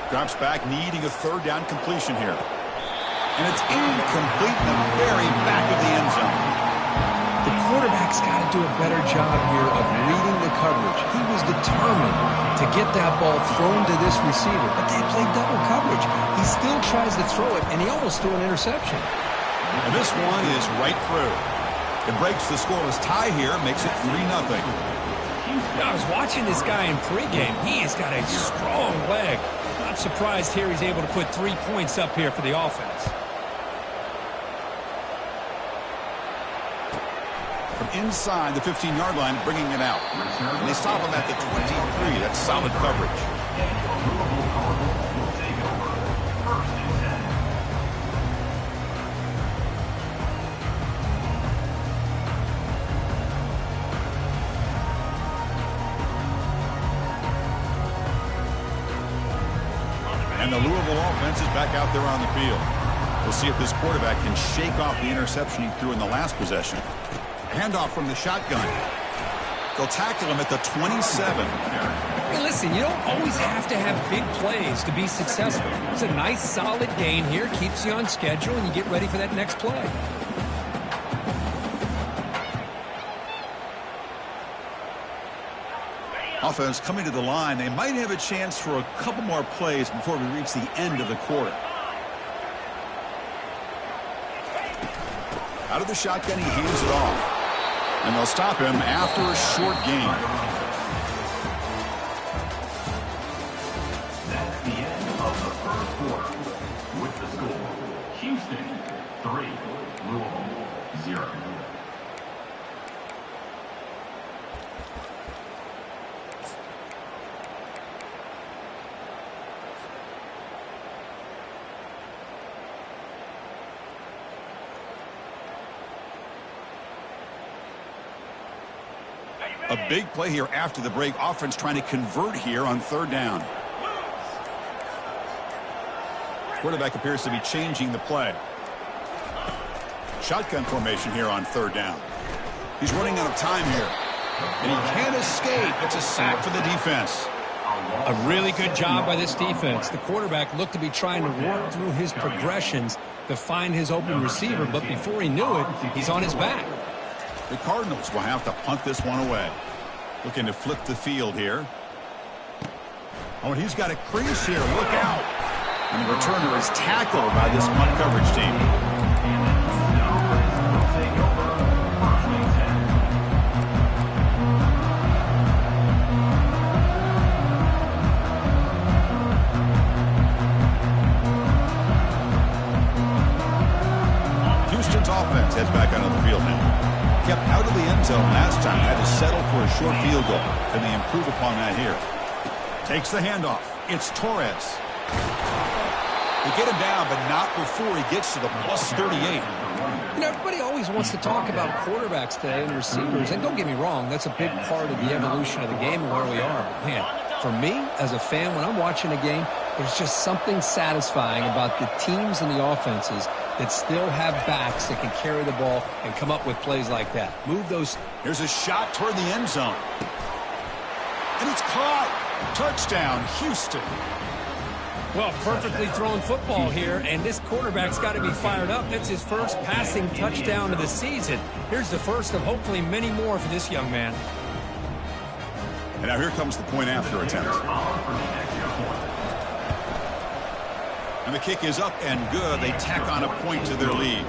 Drops back, needing a 3rd down completion here. And it's incomplete in the very back of the end zone. The quarterback quarterback's got to do a better job here of reading the coverage. He was determined to get that ball thrown to this receiver, but they played double coverage. He still tries to throw it, and he almost threw an interception. And this one is right through. It breaks the scoreless tie here, makes it 3-0. I was watching this guy in pregame. He has got a strong leg. Not surprised here he's able to put 3 points up here for the offense. From inside the 15-yard line, bringing it out. And they stop him at the 23. That's solid coverage. And the Louisville offense is back out there on the field. We'll see if this quarterback can shake off the interception he threw in the last possession. Handoff from the shotgun. They'll tackle him at the 27. Hey, listen, you don't always have to have big plays to be successful. It's a nice, solid gain here. Keeps you on schedule, and you get ready for that next play. Offense coming to the line. They might have a chance for a couple more plays before we reach the end of the quarter. Out of the shotgun, he hands it off. And they'll stop him after a short gain. That's the end of the first quarter. With the score, Houston 3, Louisville 0. A big play here after the break. Offense trying to convert here on 3rd down. Quarterback appears to be changing the play. Shotgun formation here on 3rd down. He's running out of time here. And he can't escape. It's a sack for the defense. A really good job by this defense. The quarterback looked to be trying to work through his progressions to find his open receiver, but before he knew it, he's on his back. The Cardinals will have to punt this one away. Looking to flip the field here. Oh, and he's got a crease here. Look out. And the returner is tackled by this punt coverage team. Houston's offense heads back onto the field now. Kept out of the end zone last time, had to settle for a short field goal. Can they improve upon that here? Takes the handoff. It's Torres. They get him down, but not before he gets to the plus 38. You know, everybody always wants to talk about quarterbacks today and receivers, and don't get me wrong, that's a big part of the evolution of the game and where we are. But man, for me, as a fan, when I'm watching a game, there's just something satisfying about the teams and the offenses that still have backs that can carry the ball and come up with plays like that. Move those. Here's a shot toward the end zone. And it's caught. Touchdown, Houston. Well, perfectly thrown football here, and this quarterback's got to be fired up. That's his first passing touchdown of the season. Here's the first of hopefully many more for this young man. And now here comes the point after attempt. And the kick is up and good. They tack on a point to their lead.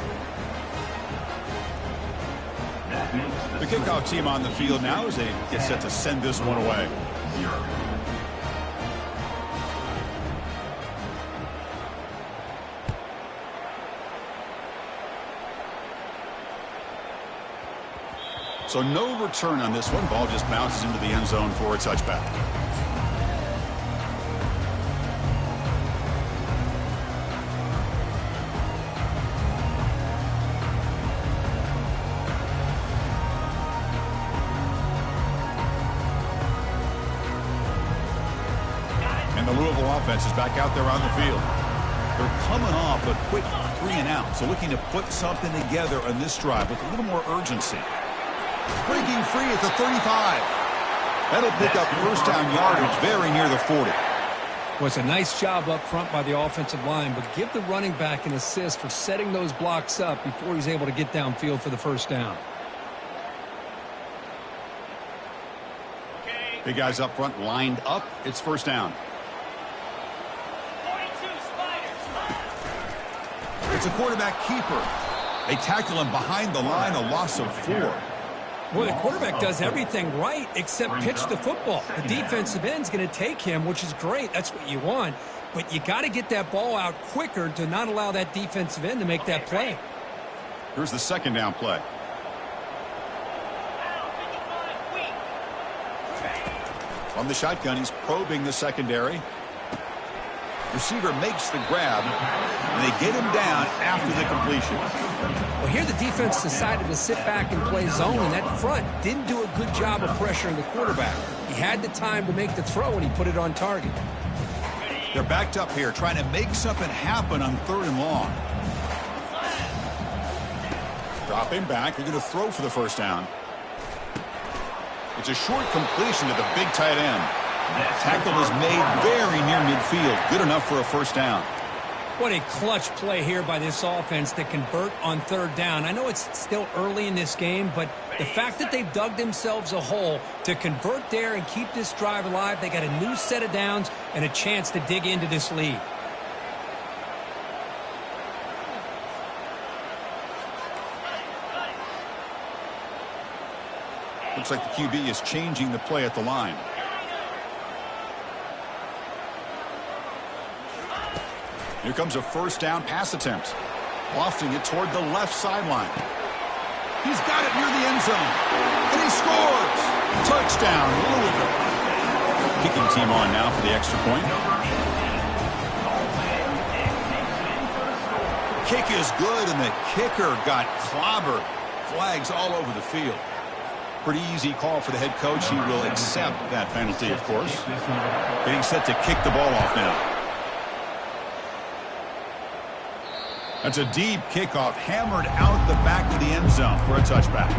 The kickoff team on the field now as they get set to send this one away. So no return on this one. Ball just bounces into the end zone for a touchback. And the Louisville offense is back out there on the field. They're coming off a quick 3 and out, so looking to put something together on this drive with a little more urgency. Breaking free at the 35. That'll pick up first down yardage very near the 40. Well, it's a nice job up front by the offensive line, but give the running back an assist for setting those blocks up before he's able to get downfield for the first down. Big guys up front lined up. It's first down. It's a quarterback keeper. They tackle him behind the line, a loss of 4. Well, the quarterback does everything right except pitch the football. The defensive end's going to take him, which is great. That's what you want. But you got to get that ball out quicker to not allow that defensive end to make that play. Here's the second down play. From the shotgun, he's probing the secondary. Receiver makes the grab, and they get him down after the completion. Well, here the defense decided to sit back and play zone, and that front didn't do a good job of pressuring the quarterback. He had the time to make the throw, and he put it on target. They're backed up here, trying to make something happen on 3rd and long. Dropping back, they're going to throw for the first down. It's a short completion to the big tight end. Tackle is made very near midfield. Good enough for a first down. What a clutch play here by this offense to convert on 3rd down. I know it's still early in this game, but the fact that they've dug themselves a hole to convert there and keep this drive alive, they got a new set of downs and a chance to dig into this lead. Looks like the QB is changing the play at the line. Here comes a first down pass attempt. Lofting it toward the left sideline. He's got it near the end zone. And he scores! Touchdown, Louisville. Kicking team on now for the extra point. Kick is good, and the kicker got clobbered. Flags all over the field. Pretty easy call for the head coach. He will accept that penalty, of course. Getting set to kick the ball off now. That's a deep kickoff, hammered out the back of the end zone for a touchback.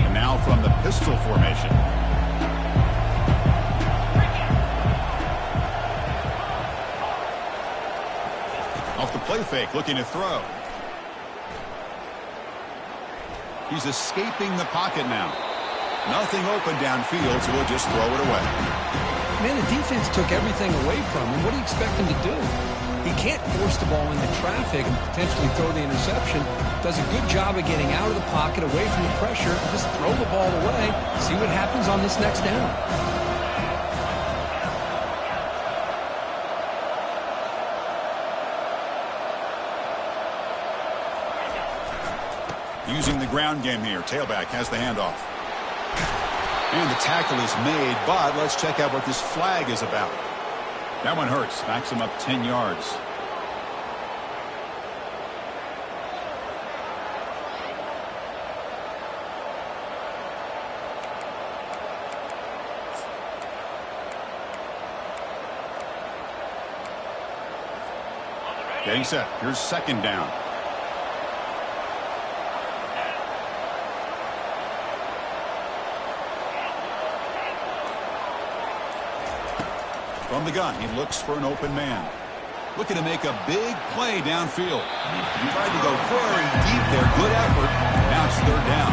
And now from the pistol formation. Off the play fake, looking to throw. He's escaping the pocket now. Nothing open downfield, so he'll just throw it away. Man, the defense took everything away from him. What do you expect him to do? He can't force the ball into traffic and potentially throw the interception. Does a good job of getting out of the pocket, away from the pressure, and just throw the ball away. See what happens on this next down. Using the ground game here. Tailback has the handoff. And the tackle is made, but let's check out what this flag is about. That one hurts. Backs him up 10 yards. Getting set. Here's second down. From the gun, he looks for an open man. Looking to make a big play downfield. He tried to go very deep there. Good effort. Now it's 3rd down.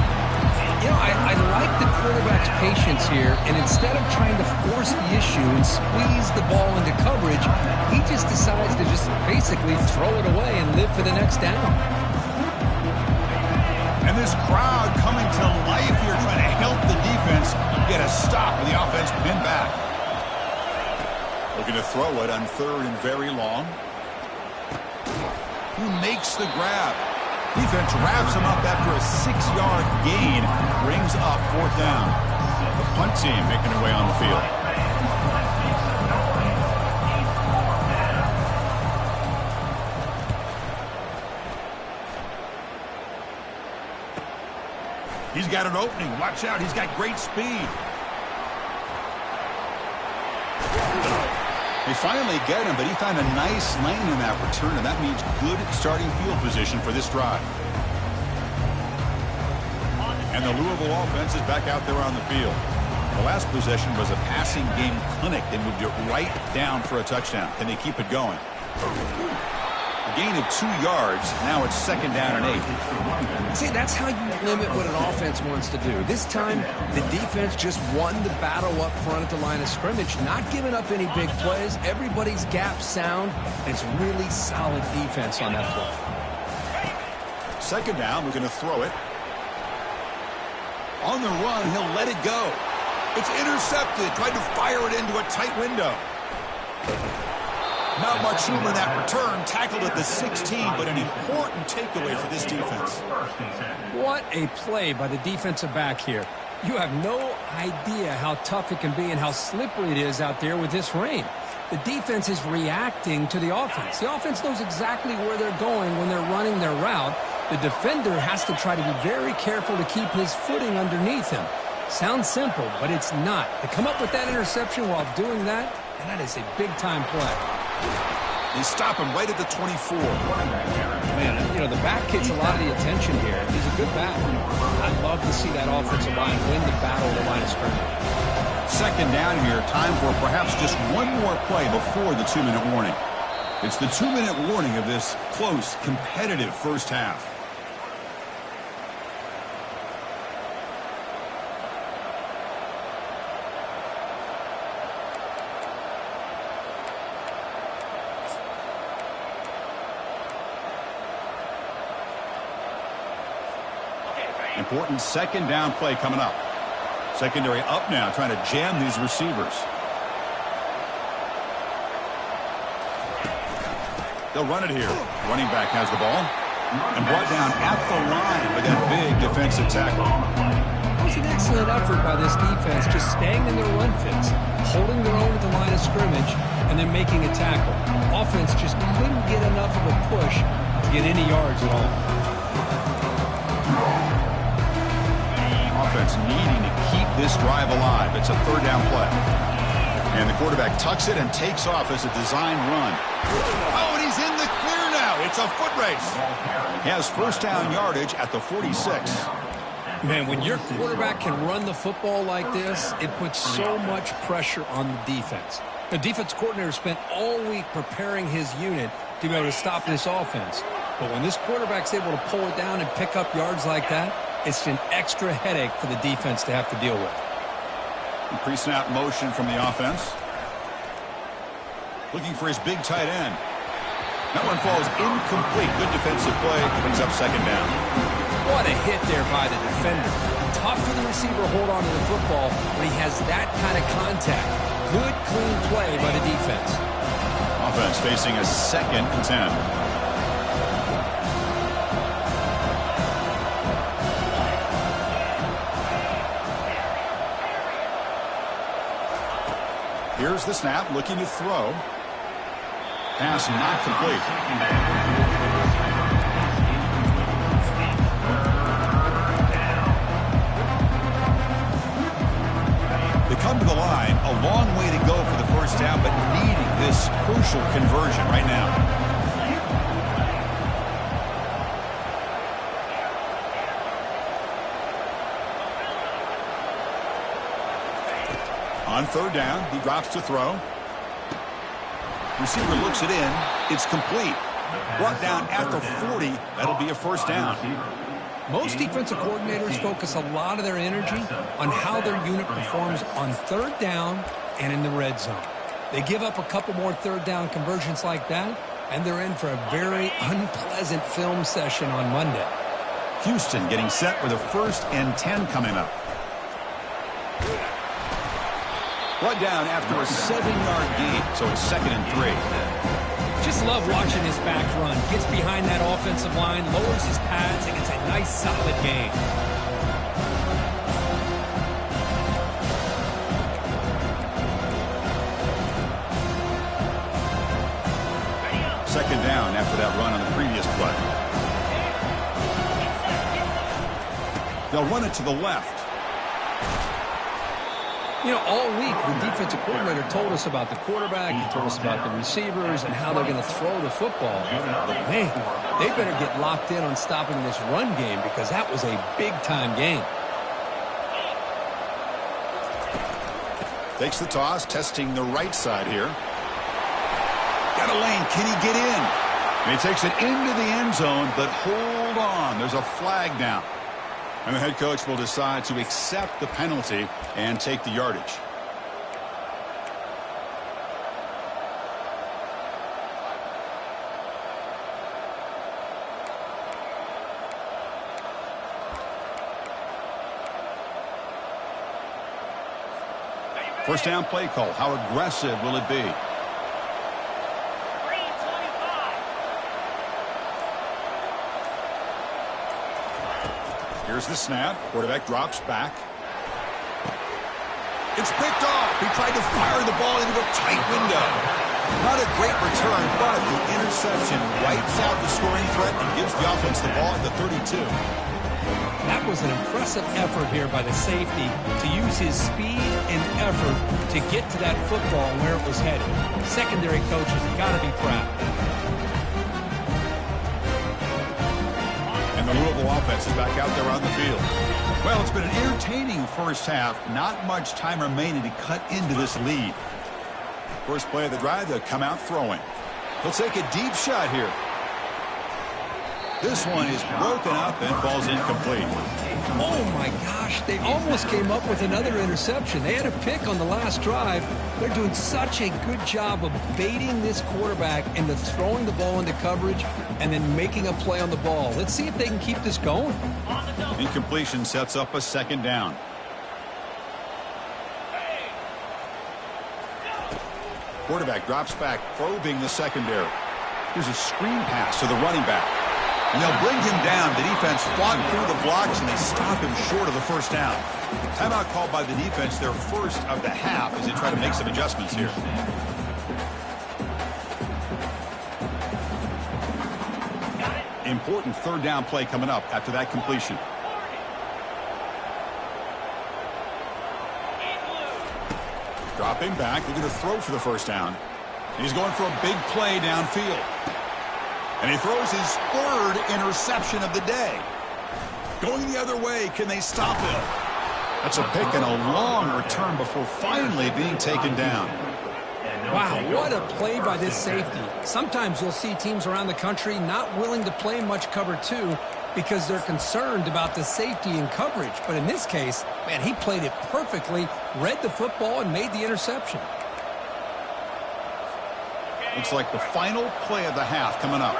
You know, I like the quarterback's patience here, and instead of trying to force the issue and squeeze the ball into coverage, he just decides to just basically throw it away and live for the next down. And this crowd coming to life here, trying to help the defense get a stop with the offense pinned back. Looking to throw it on 3rd and very long. Who makes the grab? Defense wraps him up after a 6-yard gain. Brings up 4th down. The punt team making their way on the field. He's got an opening. Watch out. He's got great speed. They finally get him, but he found a nice lane in that return, and that means good starting field position for this drive. And the Louisville offense is back out there on the field. The last possession was a passing game clinic. They moved it right down for a touchdown. Can they keep it going? A gain of 2 yards. Now it's 2nd down and 8. See, that's how you limit what an offense wants to do. This time, the defense just won the battle up front at the line of scrimmage, not giving up any big plays. Everybody's gap sound. It's really solid defense on that play. 2nd down, we're going to throw it. On the run, he'll let it go. It's intercepted. Tried to fire it into a tight window. Not much room in that return. Tackled at the 16, but an important takeaway for this defense. What a play by the defensive back here. You have no idea how tough it can be and how slippery it is out there with this rain. The defense is reacting to the offense. The offense knows exactly where they're going when they're running their route. The defender has to try to be very careful to keep his footing underneath him. Sounds simple, but it's not. To come up with that interception while doing that, and that is a big-time play. They stop him right at the 24. Man, you know, the back gets a lot of the attention here. He's a good back. I'd love to see that offensive line win the battle of the line of scrimmage. 2nd down here. Time for perhaps just one more play before the 2-minute warning. It's the 2-minute warning of this close, competitive first half. Important 2nd down play coming up. Secondary up now, trying to jam these receivers. They'll run it here. Running back has the ball and brought down at the line with that big defensive tackle. It was an excellent effort by this defense, just staying in their run fits, holding their own at the line of scrimmage, and then making a tackle. Offense just couldn't get enough of a push to get any yards at all. Offense needing to keep this drive alive. It's a 3rd down play. And the quarterback tucks it and takes off as a design run. Oh, and he's in the clear now. It's a foot race. He has 1st down yardage at the 46. Man, when your quarterback can run the football like this, it puts so much pressure on the defense. The defense coordinator spent all week preparing his unit to be able to stop this offense. But when this quarterback's able to pull it down and pick up yards like that, it's an extra headache for the defense to have to deal with. Pre-snap motion from the offense. Looking for his big tight end. That one falls incomplete. Good defensive play. Brings up 2nd down. What a hit there by the defender. Tough for the receiver to hold on to the football when he has that kind of contact. Good, clean play by the defense. Offense facing a 2nd and 10. Here's the snap, looking to throw. Pass not complete. They come to the line, a long way to go for the 1st down, but needing this crucial conversion right now. On 3rd down, he drops to throw. Receiver looks it in. It's complete. Brought down at the 40. That'll be a 1st down. Most defensive coordinators focus a lot of their energy on how their unit performs on 3rd down and in the red zone. They give up a couple more 3rd down conversions like that, and they're in for a very unpleasant film session on Monday. Houston getting set with a 1st and 10 coming up. Brought down after a 7-yard gain, so it's 2nd and 3. Just love watching his back run. Gets behind that offensive line, lowers his pads, and gets a nice, solid gain. Second down after that run on the previous play. They'll run it to the left. You know, all week, the defensive coordinator told us about the quarterback, he told us about the receivers and how they're going to throw the football. But, man, they better get locked in on stopping this run game because that was a big-time game. Takes the toss, testing the right side here. Got a lane. Can he get in? And he takes it into the end zone, but hold on. There's a flag down. And the head coach will decide to accept the penalty and take the yardage. First down play call. How aggressive will it be? Here's the snap. Quarterback drops back. It's picked off. He tried to fire the ball into a tight window. Not a great return, but the interception wipes out the scoring threat and gives the offense the ball at the 32. That was an impressive effort here by the safety to use his speed and effort to get to that football and where it was headed. Secondary coaches have got to be proud. And the Louisville offense is back out there on the field. Well, it's been an entertaining first half. Not much time remaining to cut into this lead. First play of the drive, they'll come out throwing. He'll take a deep shot here. This one is broken up and falls incomplete. Oh, my gosh. They almost came up with another interception. They had a pick on the last drive. They're doing such a good job of baiting this quarterback into throwing the ball into coverage and then making a play on the ball. Let's see if they can keep this going. Incompletion sets up a second down. Quarterback drops back, probing the secondary. Here's a screen pass to the running back. And they'll bring him down. The defense fought through the blocks, and they stop him short of the first down. Timeout called by the defense, their first of the half, as they try to make some adjustments here. Important third down play coming up after that completion. Dropping back, looking to throw for the first down. He's going for a big play downfield. And he throws his third interception of the day. Going the other way, can they stop him? That's a pick and a long return before finally being taken down. Wow, what a play by this safety. Sometimes you'll see teams around the country not willing to play much cover two because they're concerned about the safety and coverage. But in this case, man, he played it perfectly, read the football, and made the interception. Looks like the final play of the half coming up.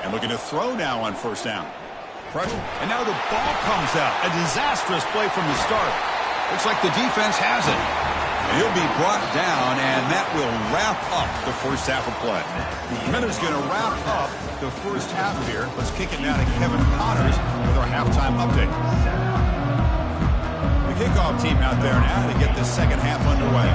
And looking to throw now on first down. Pressure. And now the ball comes out. A disastrous play from the start. Looks like the defense has it. And he'll be brought down, and that will wrap up the first half of play. Miller's going to wrap up the first half here. Let's kick it now to Kevin Connors with our halftime update. The kickoff team out there now to get the second half underway.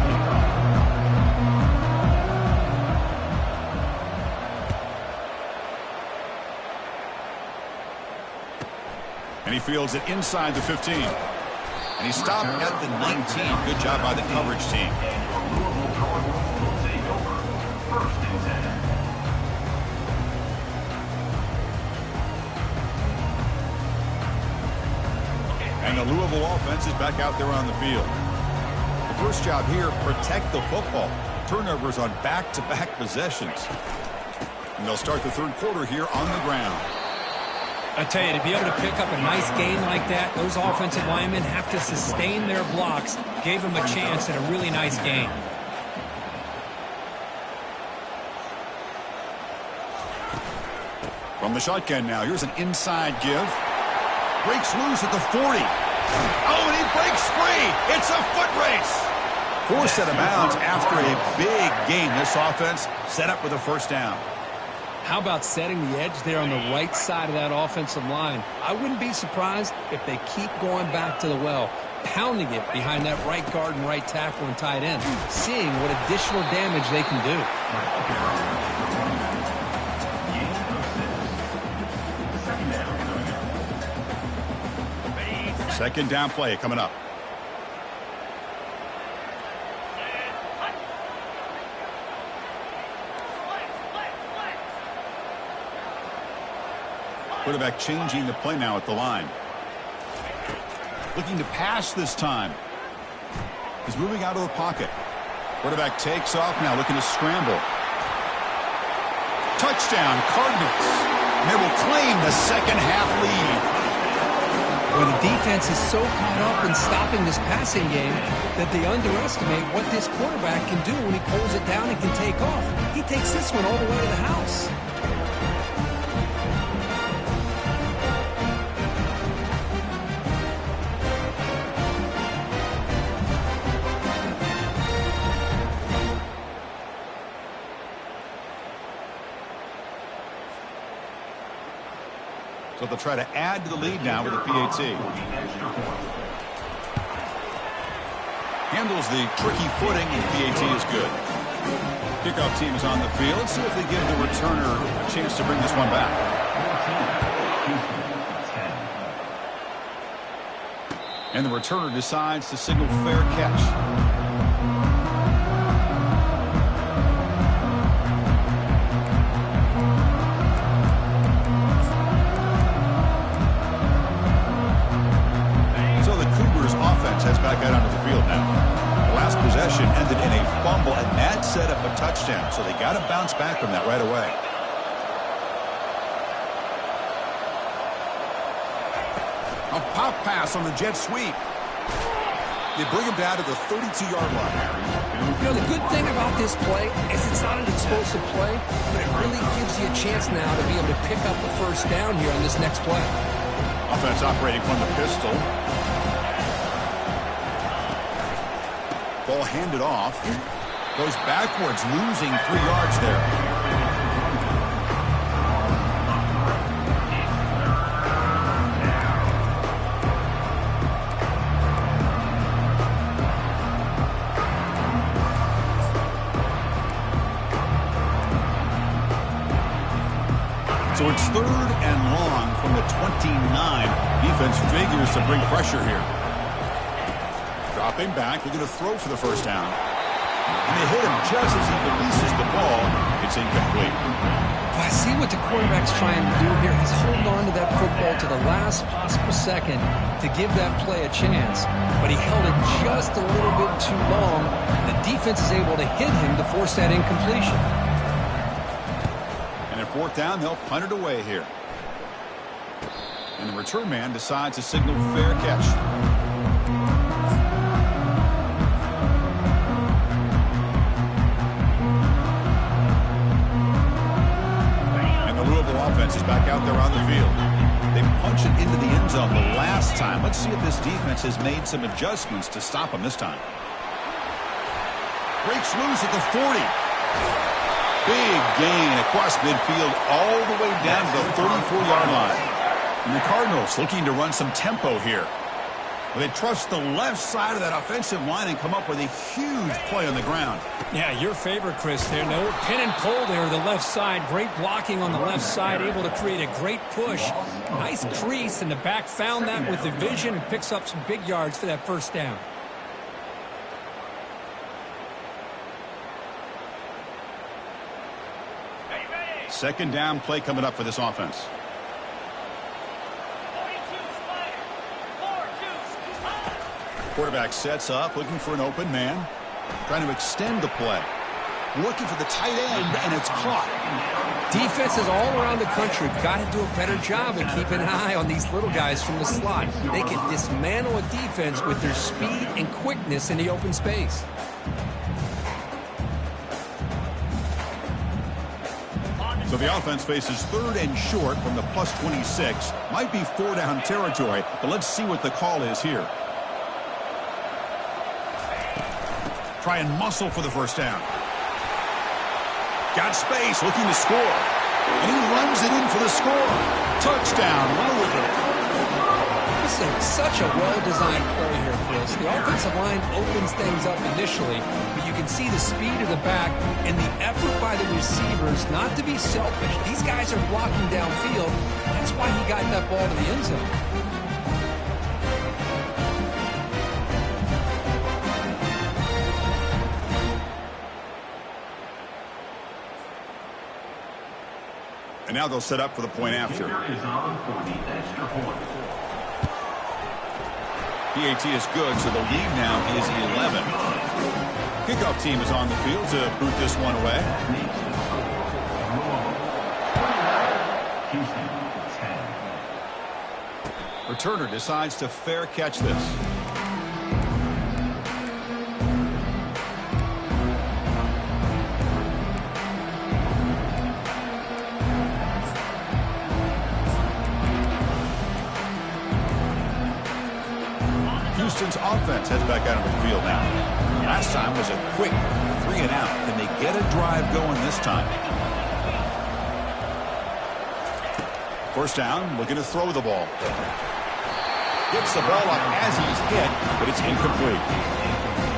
And he fields it inside the 15. And he stopped at the 19. Good job by the coverage team. And the Louisville offense is back out there on the field. The first job here, protect the football. Turnovers on back-to-back possessions. And they'll start the third quarter here on the ground. I tell you, to be able to pick up a nice gain like that, those offensive linemen have to sustain their blocks. Gave them a chance at a really nice game. From the shotgun now, here's an inside give. Breaks loose at the 40. Oh, and he breaks free. It's a foot race. Forced out of bounds after a big game. This offense set up with a first down. How about setting the edge there on the right side of that offensive line? I wouldn't be surprised if they keep going back to the well, pounding it behind that right guard and right tackle and tight end, seeing what additional damage they can do. Second down play coming up. Quarterback changing the play now at the line. Looking to pass this time. He's moving out of the pocket. Quarterback takes off now, looking to scramble. Touchdown, Cardinals. And they will claim the second half lead. Well, the defense is so caught up in stopping this passing game that they underestimate what this quarterback can do when he pulls it down and can take off. He takes this one all the way to the house. So they'll try to add to the lead now with a PAT. Handles the tricky footing, and PAT is good. Kickoff team is on the field. Let's see if they give the returner a chance to bring this one back. And the returner decides to signal fair catch. Heads back out onto the field now. The last possession ended in a fumble, and that set up a touchdown, so they got to bounce back from that right away. A pop pass on the jet sweep. They bring him down to the 32-yard line. You know, the good thing about this play is it's not an explosive play, but it really gives you a chance now to be able to pick up the first down here on this next play. Offense operating from the pistol. Ball handed off. Goes backwards, losing 3 yards there. So it's 3rd and long from the 29. Defense figures to bring pressure here. Dropping back, looking to throw for the first down. And they hit him just as he releases the ball. It's incomplete. I see what the quarterback's trying to do here. He's holding on to that football to the last possible second to give that play a chance. But he held it just a little bit too long. The defense is able to hit him to force that incompletion. And at 4th down, they'll punt it away here. And the return man decides to signal fair catch. Offense is back out there on the field. They punch it into the end zone the last time. Let's see if this defense has made some adjustments to stop them this time. Breaks loose at the 40. Big gain across midfield all the way down to the 34-yard line. And the Cardinals looking to run some tempo here. They trust the left side of that offensive line and come up with a huge play on the ground. Yeah, your favorite, Chris, there. No pin and pull there, the left side. Great blocking on the left side, able to create a great push. Nice crease, and the back found that with the vision and picks up some big yards for that first down. Second down play coming up for this offense. Quarterback sets up, looking for an open man. Trying to extend the play. Looking for the tight end, and it's caught. Defenses all around the country have got to do a better job of keeping an eye on these little guys from the slot. They can dismantle a defense with their speed and quickness in the open space. So the offense faces 3rd and short from the +26. Might be 4-down territory, but let's see what the call is here. Try and muscle for the first down. Got space, looking to score. And he runs it in for the score. Touchdown, Louisville. This is such a well-designed play here, Chris. The offensive line opens things up initially, but you can see the speed of the back and the effort by the receivers not to be selfish. These guys are blocking downfield. That's why he got that ball to the end zone. And now they'll set up for the point after. PAT is good, so the lead now is 11. Kickoff team is on the field to boot this one away. Returner decides to fair catch this. Houston's offense heads back out of the field now. Last time was a quick 3 and out. Can they get a drive going this time? First down, looking to throw the ball. Gets the ball up as he's hit, but it's incomplete.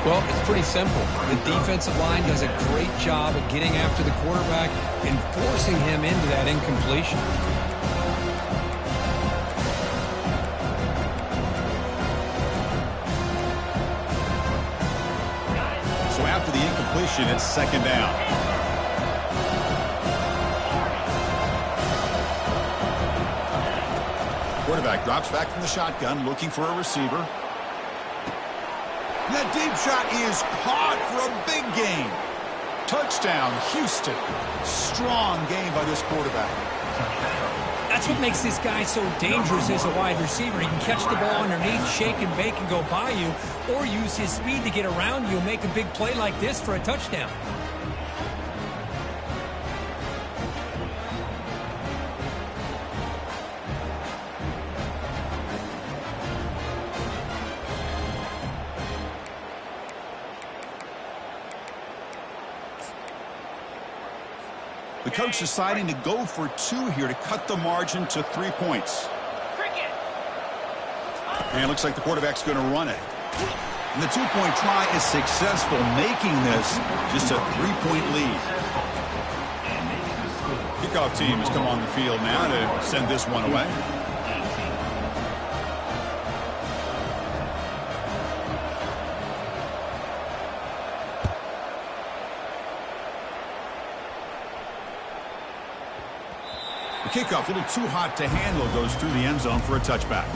Well, it's pretty simple. The defensive line does a great job of getting after the quarterback and forcing him into that incompletion. So after the incompletion, it's second down. Quarterback drops back from the shotgun, looking for a receiver. That deep shot is caught for a big gain. Touchdown, Houston. Strong game by this quarterback. That's what makes this guy so dangerous as a wide receiver. He can catch the ball underneath, shake and bake and go by you, or use his speed to get around you and make a big play like this for a touchdown. The coach deciding to go for 2 here to cut the margin to 3 points. And it looks like the quarterback's going to run it. And the 2-point try is successful, making this just a 3-point lead. Kickoff team has come on the field now to send this one away. The kickoff, a little too hot to handle, goes through the end zone for a touchback.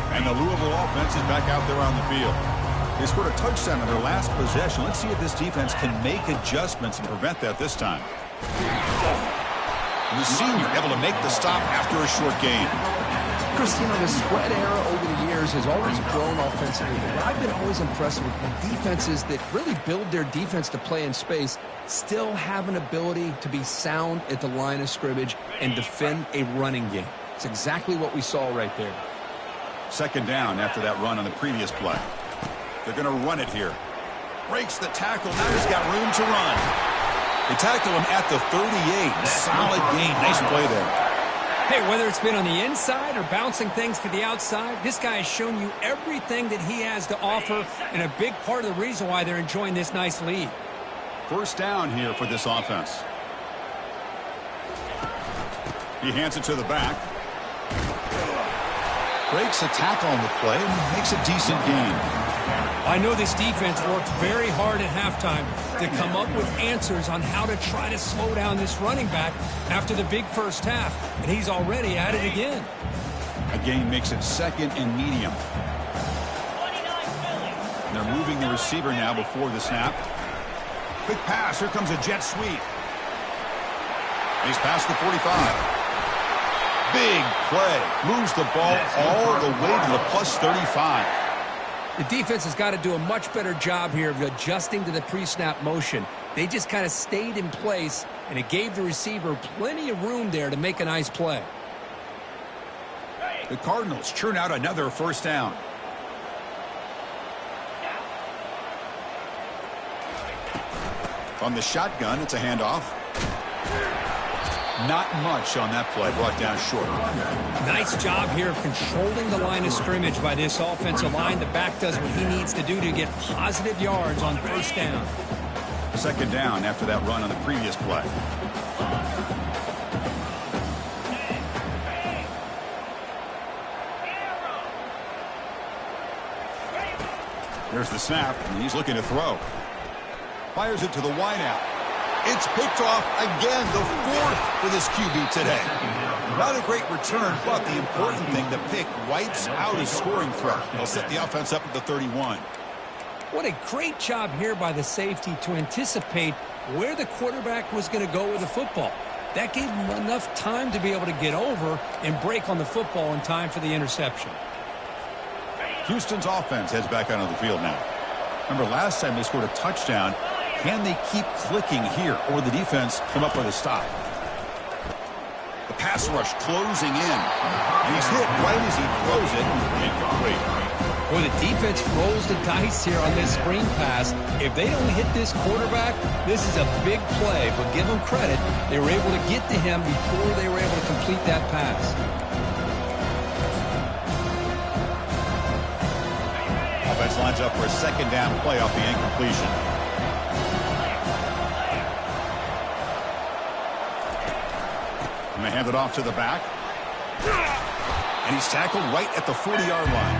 And the Louisville offense is back out there on the field. They scored a touchdown in their last possession. Let's see if this defense can make adjustments and prevent that this time. And the senior able to make the stop after a short gain. Chris, you know, the spread era over the years has always grown offensively. But I've been always impressed with the defenses that really build their defense to play in space, still have an ability to be sound at the line of scrimmage and defend a running game. It's exactly what we saw right there. Second down after that run on the previous play. They're going to run it here. Breaks the tackle. Now he's got room to run. They tackle him at the 38. Solid gain. Nice play there. Hey, whether it's been on the inside or bouncing things to the outside, this guy has shown you everything that he has to offer and a big part of the reason why they're enjoying this nice lead. First down here for this offense. He hands it to the back. Breaks a tackle on the play and makes a decent gain. I know this defense worked very hard at halftime to come up with answers on how to try to slow down this running back after the big first half, and he's already at it again. A gain makes it second and medium. And they're moving the receiver now before the snap. Quick pass. Here comes a jet sweep. He's past the 45. Big play. Moves the ball all the way to the plus 35. The defense has got to do a much better job here of adjusting to the pre-snap motion. They just kind of stayed in place, and it gave the receiver plenty of room there to make a nice play. The Cardinals churn out another first down. From the shotgun, it's a handoff. Not much on that play, brought down short. Nice job here of controlling the line of scrimmage by this offensive line. The back does what he needs to do to get positive yards on first down. Second down after that run on the previous play. There's the snap, and he's looking to throw. Fires it to the wideout. It's picked off again, the fourth for this QB today. Not a great return, but the important thing, the pick wipes out his scoring threat. They'll set the offense up at the 31. What a great job here by the safety to anticipate where the quarterback was going to go with the football. That gave him enough time to be able to get over and break on the football in time for the interception. Houston's offense heads back onto the field now. Remember, last time they scored a touchdown. Can they keep clicking here, or the defense come up with a stop? The pass rush closing in. And he's hit right as he throws it. Incomplete. Well, the defense rolls the dice here on this screen pass. If they don't hit this quarterback, this is a big play. But give them credit. They were able to get to him before they were able to complete that pass. Offense lines up for a second down play off the incompletion. And they hand it off to the back. And he's tackled right at the 40-yard line.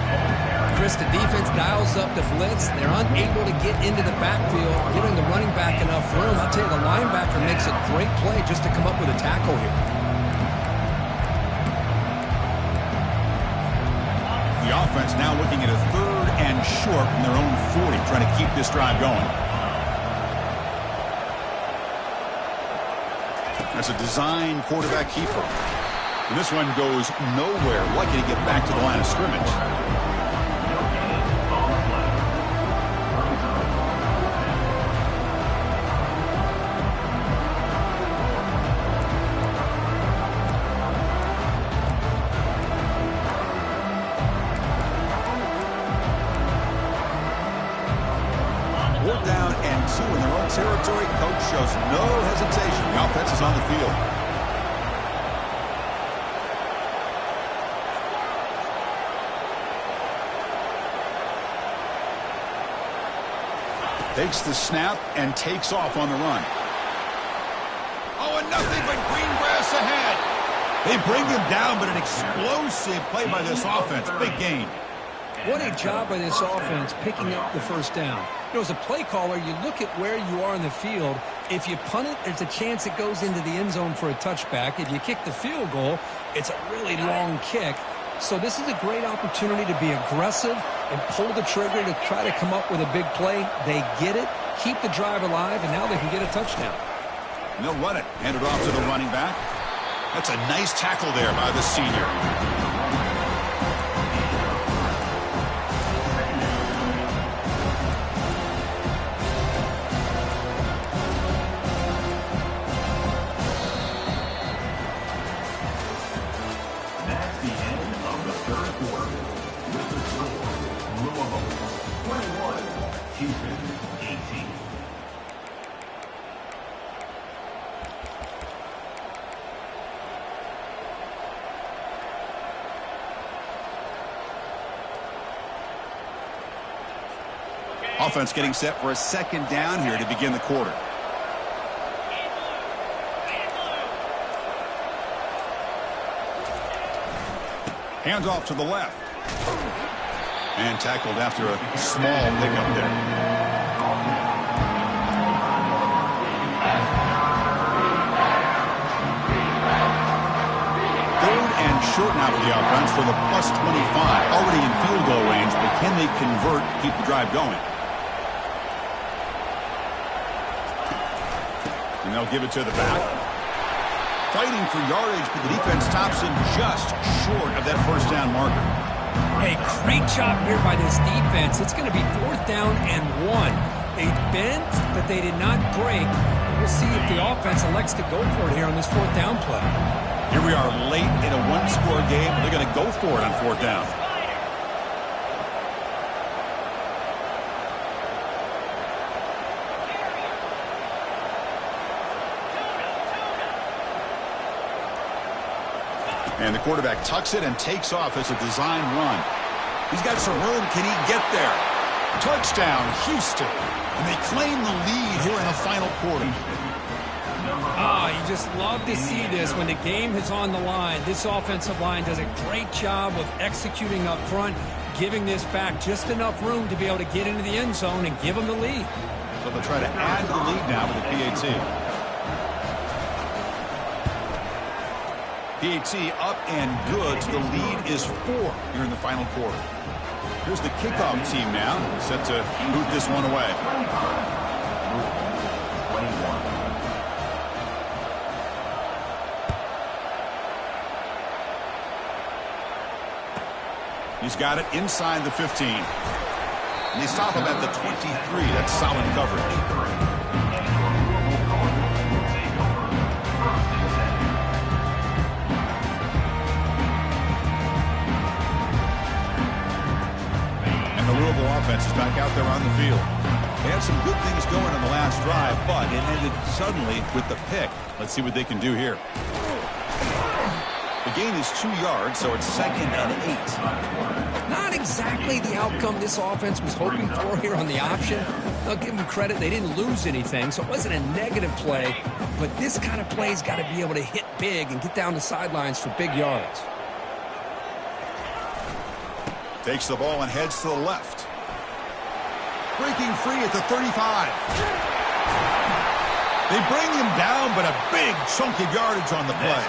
Chris, the defense dials up the blitz. They're unable to get into the backfield, giving the running back enough room. I'll tell you, the linebacker makes a great play just to come up with a tackle here. The offense now looking at a 3rd and short from their own 40, trying to keep this drive going. That's a design quarterback keeper. And this one goes nowhere. Lucky to get back to the line of scrimmage. Down and 2 in their own territory. Coach shows no hesitation. The offense is on the field. Takes the snap and takes off on the run. Oh, and nothing but green grass ahead. They bring him down, but an explosive play by this offense. Big gain. What a job by this offense picking up the first down. You know, as a play caller, you look at where you are in the field. If you punt it, there's a chance it goes into the end zone for a touchback. If you kick the field goal, it's a really long kick. So this is a great opportunity to be aggressive and pull the trigger to try to come up with a big play. They get it, keep the drive alive, and now they can get a touchdown. And they'll run it. Hand it off to the running back. That's a nice tackle there by the senior. Offense getting set for a second down here to begin the quarter. Hands off to the left. And tackled after a small pickup there. Third and short now for the offense for the +25. Already in field goal range, but can they convert, keep the drive going? And they'll give it to the back. Fighting for yardage, but the defense stops him just short of that first down marker. Hey, great job here by this defense. It's going to be 4th down and 1. They bent, but they did not break. We'll see if the offense elects to go for it here on this 4th down play. Here we are late in a one-score game. They're going to go for it on 4th down. And the quarterback tucks it and takes off as a design run. He's got some room. Can he get there? Touchdown, Houston. And they claim the lead here in the final quarter. You just love to see this when the game is on the line. This offensive line does a great job of executing up front, giving this back just enough room to be able to get into the end zone and give them the lead. So they'll try to add to the lead now with the PAT. PAT up and good. The lead is 4 here in the final quarter. Here's the kickoff team now, set to boot this one away. He's got it inside the 15. And they stop him at the 23. That's solid coverage. And the Louisville offense is back out there on the field. They had some good things going on the last drive, but it ended suddenly with the pick. Let's see what they can do here. The gain is 2 yards, so it's 2nd and 8. Not exactly the outcome this offense was hoping for here on the option. I'll give them credit. They didn't lose anything, so it wasn't a negative play. But this kind of play's got to be able to hit big and get down the sidelines for big yards. Takes the ball and heads to the left. Breaking free at the 35. They bring him down, but a big chunk of yardage on the play.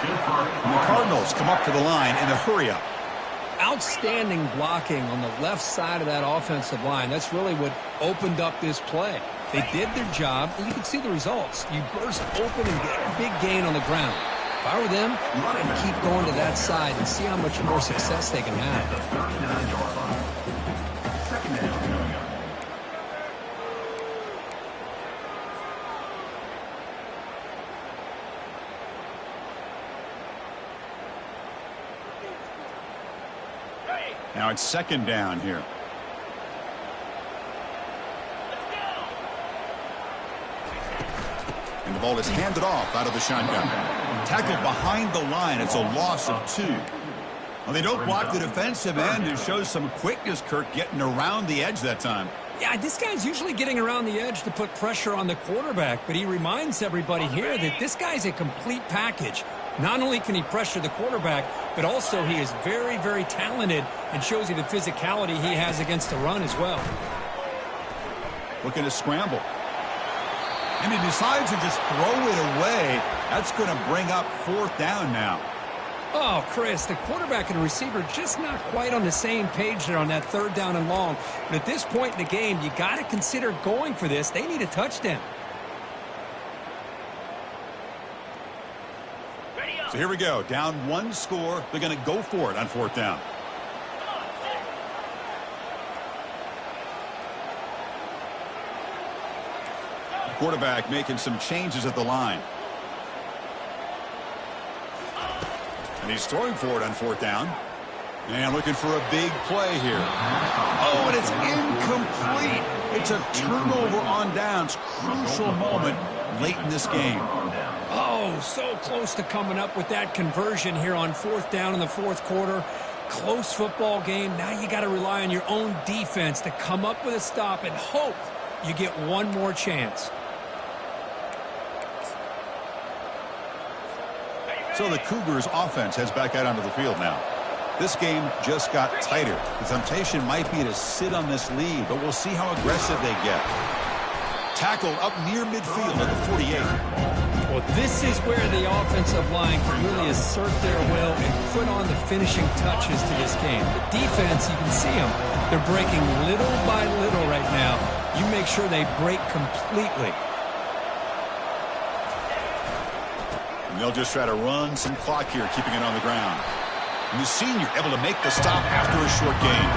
And the Cardinals come up to the line in a hurry-up. Outstanding blocking on the left side of that offensive line. That's really what opened up this play. They did their job, and you can see the results. You burst open and get a big gain on the ground. If I were them, I'd keep going to that side and see how much more success they can have. Now it's 2nd down here. And the ball is handed off out of the shotgun. Tackled behind the line. It's a loss of 2. Well, they don't block the defensive end. It shows some quickness, Kirk, getting around the edge that time. Yeah, this guy's usually getting around the edge to put pressure on the quarterback, but he reminds everybody here that this guy's a complete package. Not only can he pressure the quarterback, but also he is very, very talented and shows you the physicality he has against the run as well. Looking to scramble. And he decides to just throw it away. That's going to bring up 4th down now. Oh, Chris, the quarterback and the receiver just not quite on the same page there on that 3rd down and long. But at this point in the game, you got to consider going for this. They need a touchdown. So here we go. Down 1 score. They're going to go for it on 4th down. The quarterback making some changes at the line. And he's throwing for it on 4th down. And looking for a big play here. Oh, and it's incomplete. It's a turnover on downs. Crucial moment late in this game. Oh, so close to coming up with that conversion here on 4th down in the 4th quarter. Close football game. Now you got to rely on your own defense to come up with a stop and hope you get one more chance. So the Cougars offense heads back out onto the field now. This game just got tighter. The temptation might be to sit on this lead, but we'll see how aggressive they get. Tackled up near midfield at the 48. Well, this is where the offensive line can really assert their will and put on the finishing touches to this game. The defense, you can see them. They're breaking little by little right now. You make sure they break completely. And they'll just try to run some clock here, keeping it on the ground. And the senior able to make the stop after a short gain.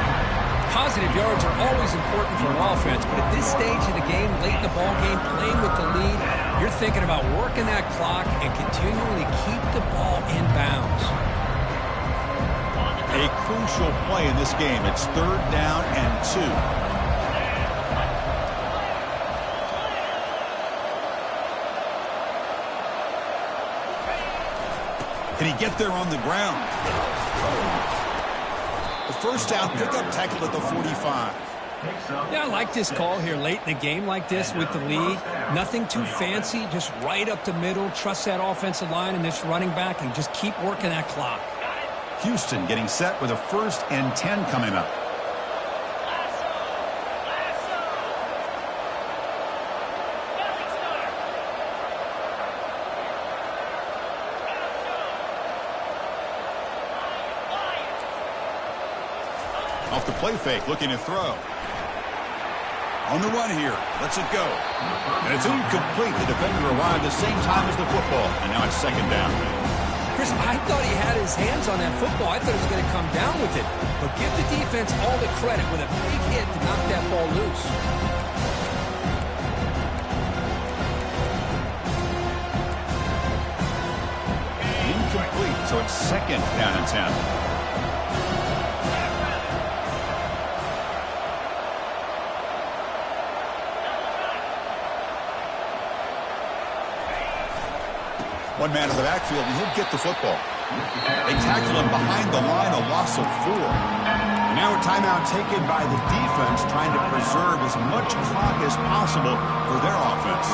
Positive yards are always important for an offense, but at this stage of the game, late in the ball game, playing with the lead, you're thinking about working that clock and continually keep the ball in bounds. A crucial play in this game. It's 3rd down and 2. Can he get there on the ground? The 1st down pickup tackle at the 45. Yeah, I like this call here late in the game like this with the lead. Nothing too fancy, just right up the middle. Trust that offensive line and this running back and just keep working that clock. Houston getting set with a 1st and 10 coming up. Off the play fake, looking to throw. On the run here, lets it go. And it's incomplete. The defender arrived the same time as the football, and now it's second down. Chris, I thought he had his hands on that football. I thought he was going to come down with it. But give the defense all the credit with a big hit to knock that ball loose. Incomplete, so it's second down and 10. One man in the backfield, and he'll get the football. They tackle him behind the line, a loss of 4. And now a timeout taken by the defense, trying to preserve as much clock as possible for their offense.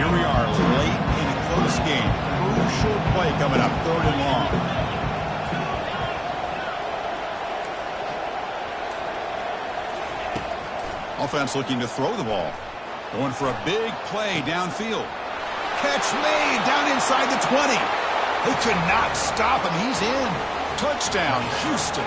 Here we are, late in a close game. Crucial play coming up, 3rd and long. Offense looking to throw the ball. Going for a big play downfield. Catch made down inside the 20. They could not stop him. He's in. Touchdown, Houston.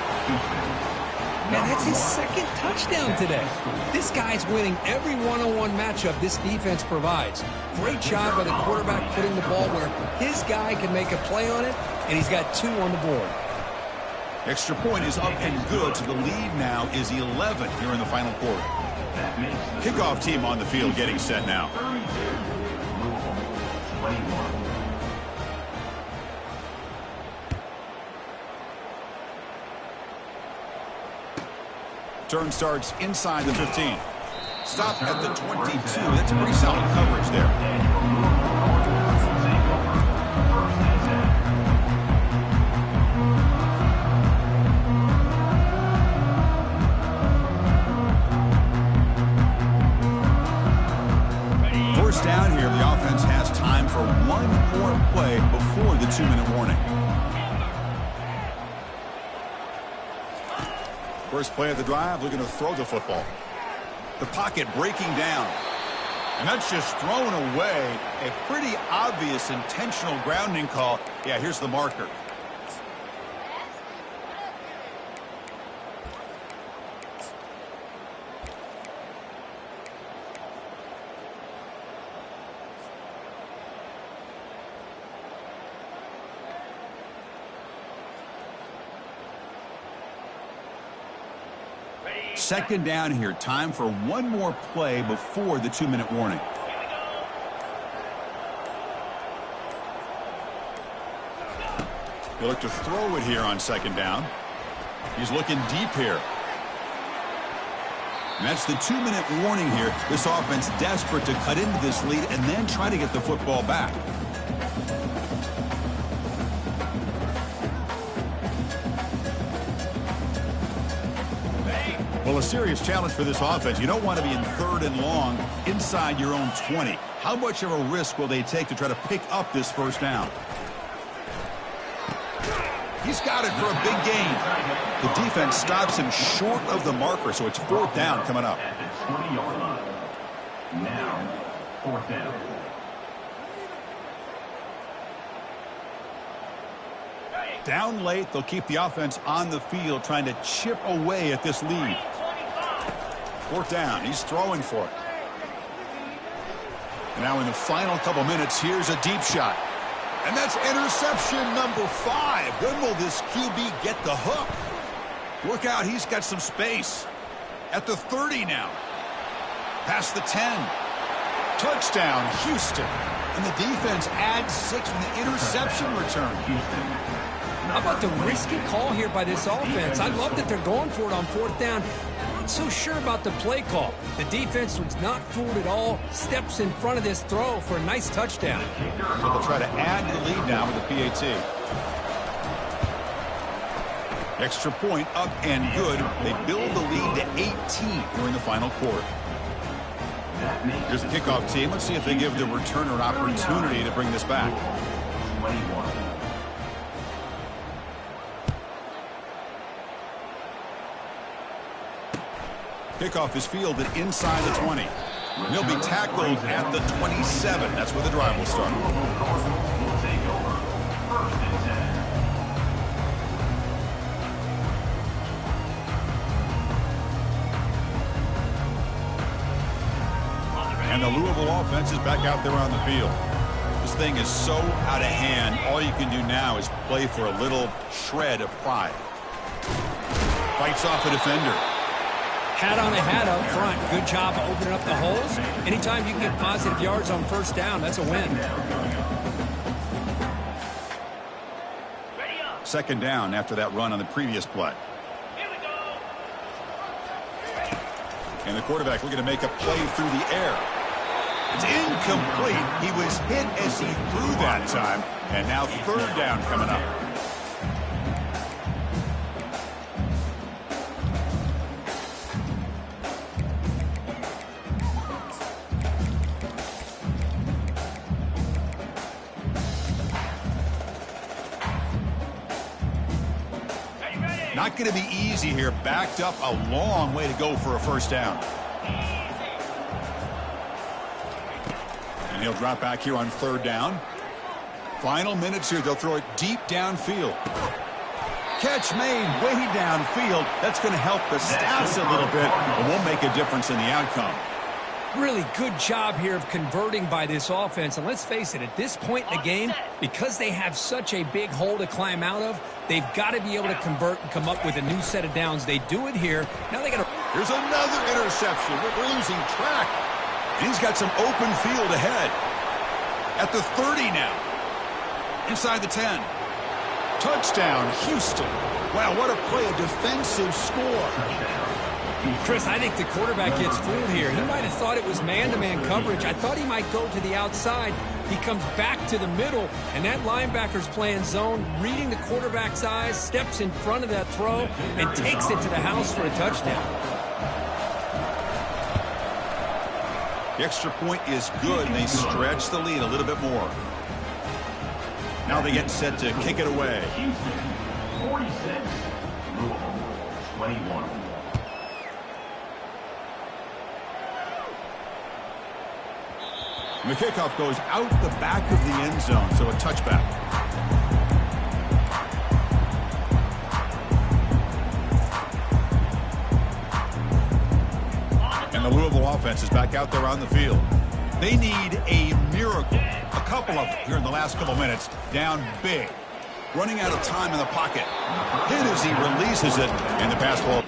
Man, that's his second touchdown today. This guy's winning every one-on-one matchup this defense provides. Great job by the quarterback putting the ball where his guy can make a play on it, and he's got 2 on the board. Extra point is up and good, so the lead now is 11 here in the final quarter. Kickoff team on the field getting set now. 21. Turn starts inside the 15. Stop at the 22. That's pretty solid coverage there. Down here, the offense has time for one more play before the 2-minute warning. First play of the drive, looking to throw the football. The pocket breaking down. And that's just thrown away. A pretty obvious intentional grounding call. Yeah, here's the marker. Second down here. Time for one more play before the 2-minute warning. He'll look to throw it here on second down. He's looking deep here. And that's the 2-minute warning here. This offense desperate to cut into this lead and then try to get the football back. Well, a serious challenge for this offense. You don't want to be in 3rd and long inside your own 20. How much of a risk will they take to try to pick up this first down? He's got it for a big gain. The defense stops him short of the marker, so it's 4th down coming up. At the 20-yard line. Now, 4th down. Down late, they'll keep the offense on the field trying to chip away at this lead. 4th down, he's throwing for it. And now in the final couple minutes, here's a deep shot. And that's interception number 5. When will this QB get the hook? Look out, he's got some space. At the 30 now. Past the 10. Touchdown, Houston. And the defense adds 6 from the interception return. How about the risky call here by this offense? I love that they're going for it on 4th down. Not so sure about the play call. The defense was not fooled at all. Steps in front of this throw for a nice touchdown. So they'll try to add to the lead now with the PAT. Extra point up and good. They build the lead to 18 during the final quarter. Here's the kickoff team. Let's see if they give the returner an opportunity to bring this back. 21. Kickoff is fielded inside the 20. And he'll be tackled at the 27. That's where the drive will start. Will take over. 1st and 10. And the Louisville offense is back out there on the field. This thing is so out of hand, all you can do now is play for a little shred of pride. Fights off a defender. Hat on a hat up front. Good job of opening up the holes. Anytime you can get positive yards on 1st down, that's a win. 2nd down after that run on the previous play. And the quarterback looking to make a play through the air. It's incomplete. He was hit as he threw that time. And now 3rd down coming up. Not going to be easy here. Backed up a long way to go for a 1st down. And he'll drop back here on 3rd down. Final minutes here. They'll throw it deep downfield. Catch made way downfield. That's going to help the stats a little bit, but won't make a difference in the outcome. Really good job here of converting by this offense. And let's face it, at this point in the game, because they have such a big hole to climb out of, they've got to be able to convert and come up with a new set of downs. They do it here. Now they got to... Here's another interception. We're losing track. And he's got some open field ahead. At the 30 now. Inside the 10. Touchdown, Houston. Wow, what a play, a defensive score. Chris, I think the quarterback gets fooled here. He might have thought it was man-to-man coverage. I thought he might go to the outside. He comes back to the middle, and that linebacker's playing zone, reading the quarterback's eyes, steps in front of that throw, and takes it to the house for a touchdown. The extra point is good, and they stretch the lead a little bit more. Now they get set to kick it away. Houston, 46. Louisville, 21. And the kickoff goes out the back of the end zone, so a touchback. And the Louisville offense is back out there on the field. They need a miracle. A couple of them here in the last couple minutes. Down big. Running out of time in the pocket. Hit as he releases it, and the pass ball